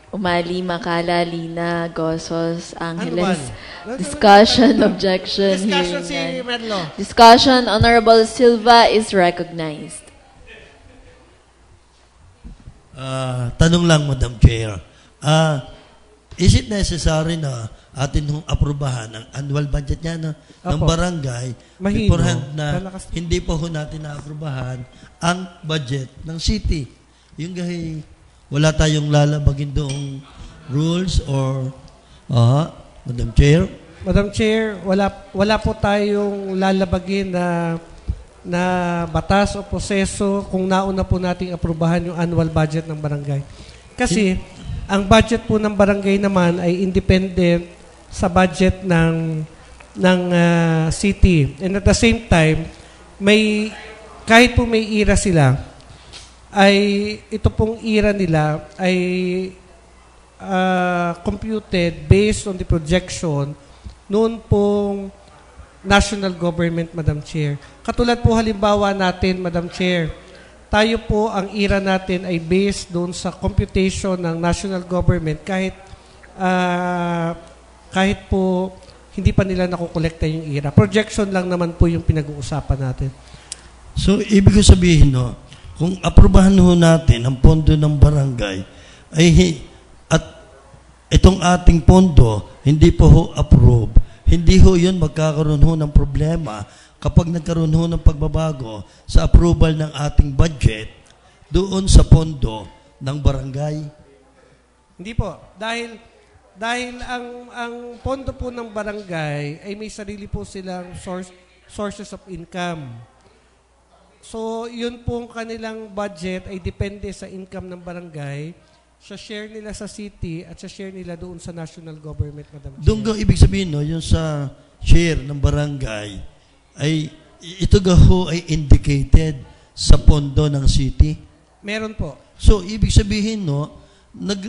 Speaker 1: Umali, Macala, Lina, Gozos, Angeles. Discussion, objection,
Speaker 9: Discussion, si
Speaker 1: hearing none.
Speaker 9: Merlo.
Speaker 1: Discussion, Honorable Silva is recognized.
Speaker 8: Tanong lang, Madam Chair. Is it necessary na atin hong aprubahan ang annual budget niya ng barangay beforehand na hindi pa ho natin naaprubahan ang budget ng city? Yung gahi, wala tayong lalabagin doong rules or Madam Chair?
Speaker 9: Madam Chair, wala po tayong lalabagin na batas o proseso kung nauna po nating aprubahan yung annual budget ng barangay. Kasi ang budget po ng barangay naman ay independent sa budget ng city. And at the same time, kahit po may IRA sila, ay ito pong IRA nila ay computed based on the projection noon pong national government, Madam Chair. Katulad po halimbawa natin, Madam Chair, tayo po ang IRA natin ay based doon sa computation ng national government kahit po hindi pa nila nakukolekta yung IRA. Projection lang naman po yung pinag-uusapan natin.
Speaker 8: So, ibig ko sabihin, no, kung aprobahan ho natin ang pondo ng barangay, at itong ating pondo, hindi po ho approve, hindi ho yun magkakaroon ho ng problema kapag nagkaroon ho ng pagbabago sa approval ng ating budget doon sa pondo ng barangay.
Speaker 9: Hindi po. Dahil ang pondo po ng barangay ay may sarili po silang sources of income. So, yun pong kanilang budget ay depende sa income ng barangay, sa share nila sa city at sa share nila doon sa national government, Madam Chair.
Speaker 8: Doon ibig sabihin, no, yung sa share ng barangay, ay ito ho ay indicated sa pondo ng city?
Speaker 9: Meron po.
Speaker 8: So, ibig sabihin, no,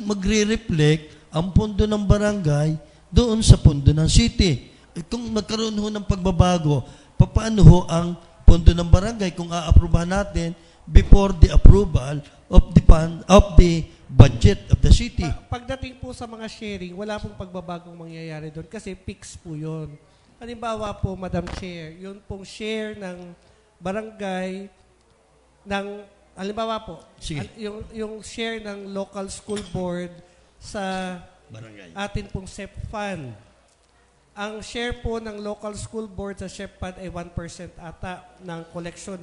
Speaker 8: magre-reflect ang pondo ng barangay doon sa pondo ng city. Kung magkaroon ho ng pagbabago, paano ho ang pondo ng barangay kung aaprubahan natin before the approval of the budget of the city?
Speaker 9: Pagdating po sa mga sharing, wala pong pagbabagong mangyayari doon kasi fix po yun. Halimbawa po, Madam Chair, yun pong share ng barangay halimbawa po, yung share ng local school board sa
Speaker 8: barangay,
Speaker 9: atin pong SEP fund. Ang share po ng local school board sa SEP fund ay 1% ata ng koleksyon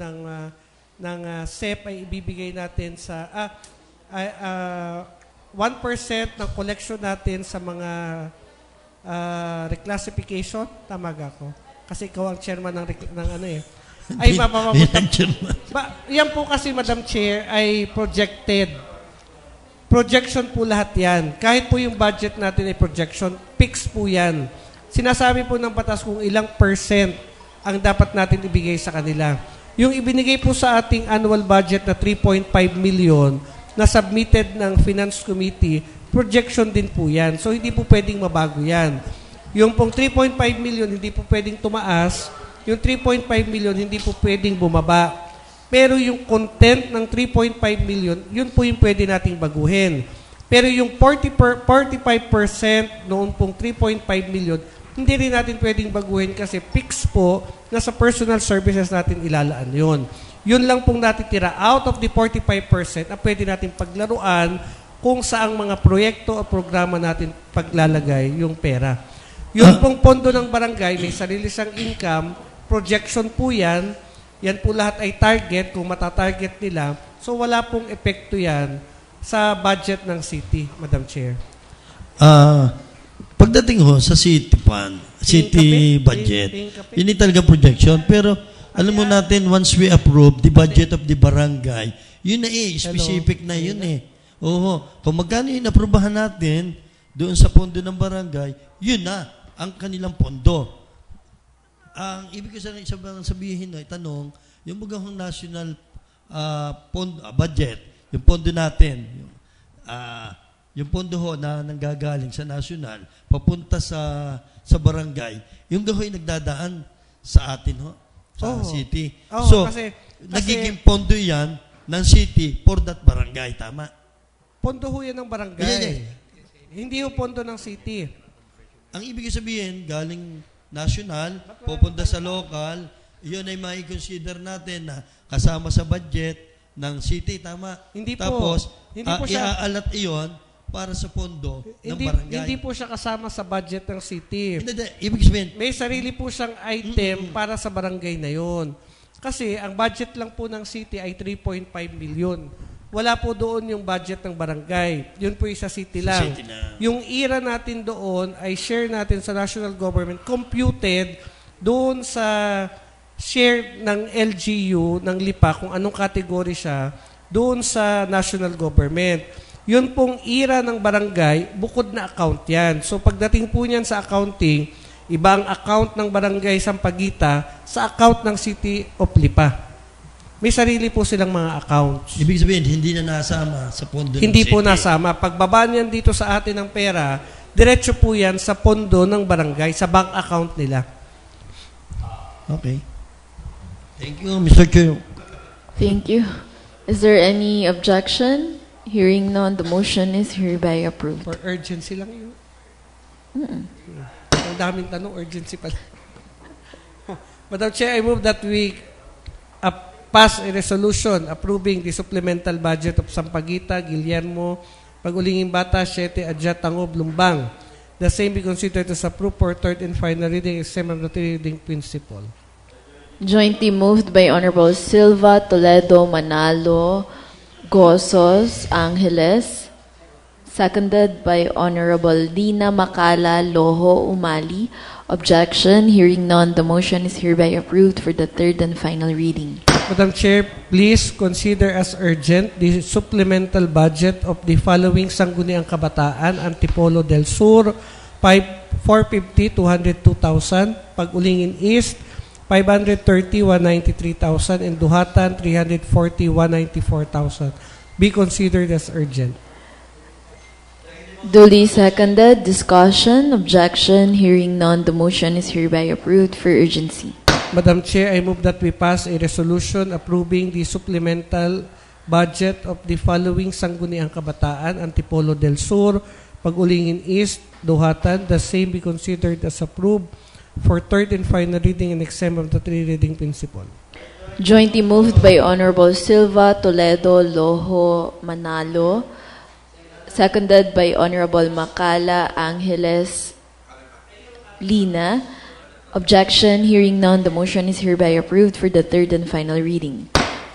Speaker 9: ng SEP ay ibibigay natin sa 1% ng collection natin sa mga reclassification. Tama ako? Kasi ikaw ang chairman ng ano eh. Ay mapapapunta. Yan po kasi, Madam Chair, ay projected. Projection po lahat yan. Kahit po yung budget natin ay projection, fix po yan. Sinasabi po ng batas kung ilang percent ang dapat natin ibigay sa kanila. Yung ibinigay po sa ating annual budget na 3.5 million na submitted ng Finance Committee, projection din po yan. So, hindi po pwedeng mabago yan. Yung pong 3.5 million, hindi po pwedeng tumaas. Yung 3.5 million, hindi po pwedeng bumaba. Pero yung content ng 3.5 million, yun po yung pwede nating baguhin. Pero yung 45% noon pong 3.5 million, hindi rin natin pwedeng baguhin kasi fix po na sa personal services natin ilalaan yun. Yun lang pong natitira out of the 45% na pwede natin paglaruan kung saang mga proyekto o programa natin paglalagay yung pera. Yun pong pondo ng barangay, may sarili siyang income, projection po yan. Yan po lahat ay target, kung matatarget nila. So wala pong epekto yan sa budget ng city, Madam Chair.
Speaker 8: Pagdating ho sa city fund, city budget, yun yung talaga projection. Pero alam mo natin, once we approve the budget of the barangay, yun na specific na yun Oo. Kung magkano yung aprubahan natin doon sa pondo ng barangay, yun na ang kanilang pondo. Ang ibig ko sabihin, tanong, yung bagahong national budget, yung pondo natin, yung pondo ho na nanggagaling sa national, papunta sa barangay, yung gahoy nagdadaan sa atin ho, sa city. So, kasi nagiging pondo yan ng city for that barangay, tama?
Speaker 9: Pondo ho yan ng barangay. Hindi ho pondo ng city.
Speaker 8: Ang ibig sabihin, galing national, pupunta sa local, yun ay mai-consider natin na kasama sa budget ng city, tama?
Speaker 9: Hindi po.
Speaker 8: Tapos,
Speaker 9: hindi po siya
Speaker 8: iaalat iyon para sa pondo ng barangay.
Speaker 9: Hindi po siya kasama sa budget ng city.
Speaker 8: Ibig sabihin,
Speaker 9: may sarili po siyang item para sa barangay na yun. Kasi ang budget lang po ng city ay 3.5 million. wala po doon yung budget ng barangay. Yun po yung sa city lang.
Speaker 8: City na.
Speaker 9: Yung IRA natin doon ay share natin sa national government, computed doon sa share ng LGU, ng LIPA, kung anong category siya, doon sa national government. Yun pong IRA ng barangay, bukod na account yan. So pagdating po niyan sa accounting, iba ang account ng barangay Sampaguita sa account ng City of Lipa. May sarili po silang mga accounts.
Speaker 8: Ibig sabihin, hindi na nasama sa pondo
Speaker 9: Hindi
Speaker 8: ng
Speaker 9: po
Speaker 8: city.
Speaker 9: nasama. Pagbaba niyan dito sa atin ng pera, diretso po yan sa pondo ng barangay, sa bank account nila.
Speaker 8: Okay. Thank you, Mr. Chair.
Speaker 1: Thank you. Is there any objection? Hearing none, the motion is hereby approved.
Speaker 9: For urgency lang yun. Ang daming tanong, urgency pala. Madam Chair, I move that we pass a resolution approving the supplemental budget of Sampaguita, Guillermo, Pag-Ulingin Bata, Siete, Adjat, Tangob, Lumbang. The same be considered as approved for third and final reading, except of the reading principle.
Speaker 1: Jointly moved by Honorable Silva, Toledo, Manalo, Gozos, Angeles. Seconded by Honorable Dina Macala, Loho, Umali. Objection. Hearing none, the motion is hereby approved for the third and final reading.
Speaker 9: Madam Chair, please consider as urgent the supplemental budget of the following Sangguniang Kabataan, Antipolo del Sur, 450, 202,000, Pag-Ulingin East, 530, 193,000, and Duhatan, 340, 194,000. Be considered as urgent.
Speaker 1: Duly seconded. Discussion. Objection. Hearing none, the motion is hereby approved for urgency.
Speaker 9: Madam Chair, I move that we pass a resolution approving the supplemental budget of the following Sangguniang Kabataan, Antipolo del Sur, Pag-Ulingin East, Duhatan. The same be considered as approved for third and final reading and exempt of the three reading principle.
Speaker 1: Jointly moved by Honorable Silva, Toledo, Loho, Manalo. Seconded by Honorable Macala, Angeles, Lina. Objection. Hearing none, the motion is hereby approved for the third and final reading.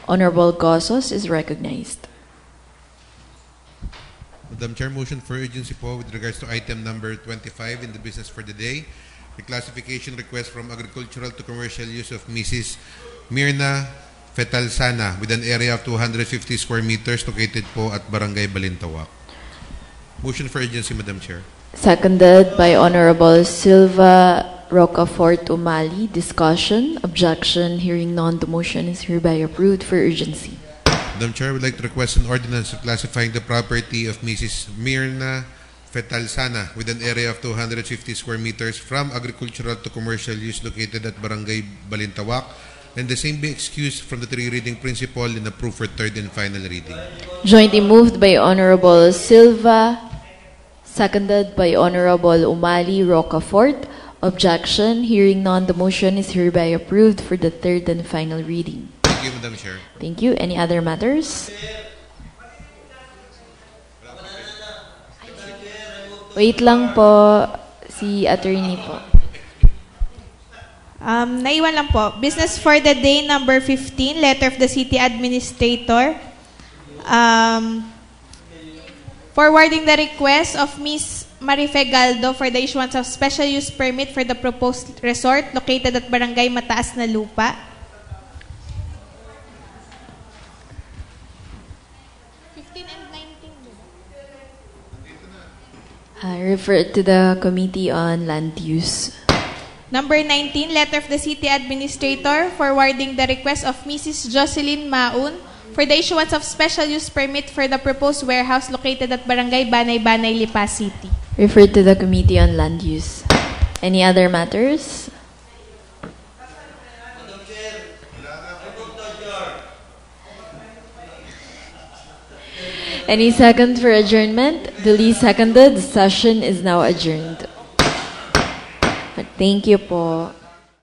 Speaker 1: Honorable Gozos is recognized.
Speaker 11: Madam Chair, motion for urgency po with regards to item number 25 in the business for the day. Reclassification request from agricultural to commercial use of Mrs. Mirna Fetalsana with an area of 250 square meters located po at Barangay Balintawak. Motion for urgency, Madam Chair.
Speaker 1: Seconded by Honorable Silva Rocafort Umali. Discussion. Objection. Hearing none, the motion is hereby approved for urgency.
Speaker 11: Madam Chair, I would like to request an ordinance classifying the property of Mrs. Mirna Fetalsana with an area of 250 square meters from agricultural to commercial use located at Barangay Balintawak, and the same be excused from the three reading principle and approved for third and final reading.
Speaker 1: Jointly moved by Honorable Silva, seconded by Honorable Umali Rocafort. Objection. Hearing none, the motion is hereby approved for the third and final reading.
Speaker 11: Thank you, Madam Chair.
Speaker 1: Thank you. Any other matters? Wait lang po, si attorney po.
Speaker 2: Naiwan lang po. Business for the day number 15, letter of the city administrator. Forwarding the request of Ms. Marife Galdo for the issuance of special use permit for the proposed resort located at Barangay Mataas na Lupa.
Speaker 1: Refer to the Committee on Land Use.
Speaker 2: Number 19, letter of the city administrator forwarding the request of Mrs. Jocelyn Maun for the issuance of special use permit for the proposed warehouse located at Barangay Banay-Banay, Lipa City.
Speaker 1: Refer to the Committee on Land Use. Any other matters? Any second for adjournment? Duly seconded. The session is now adjourned. Thank you po.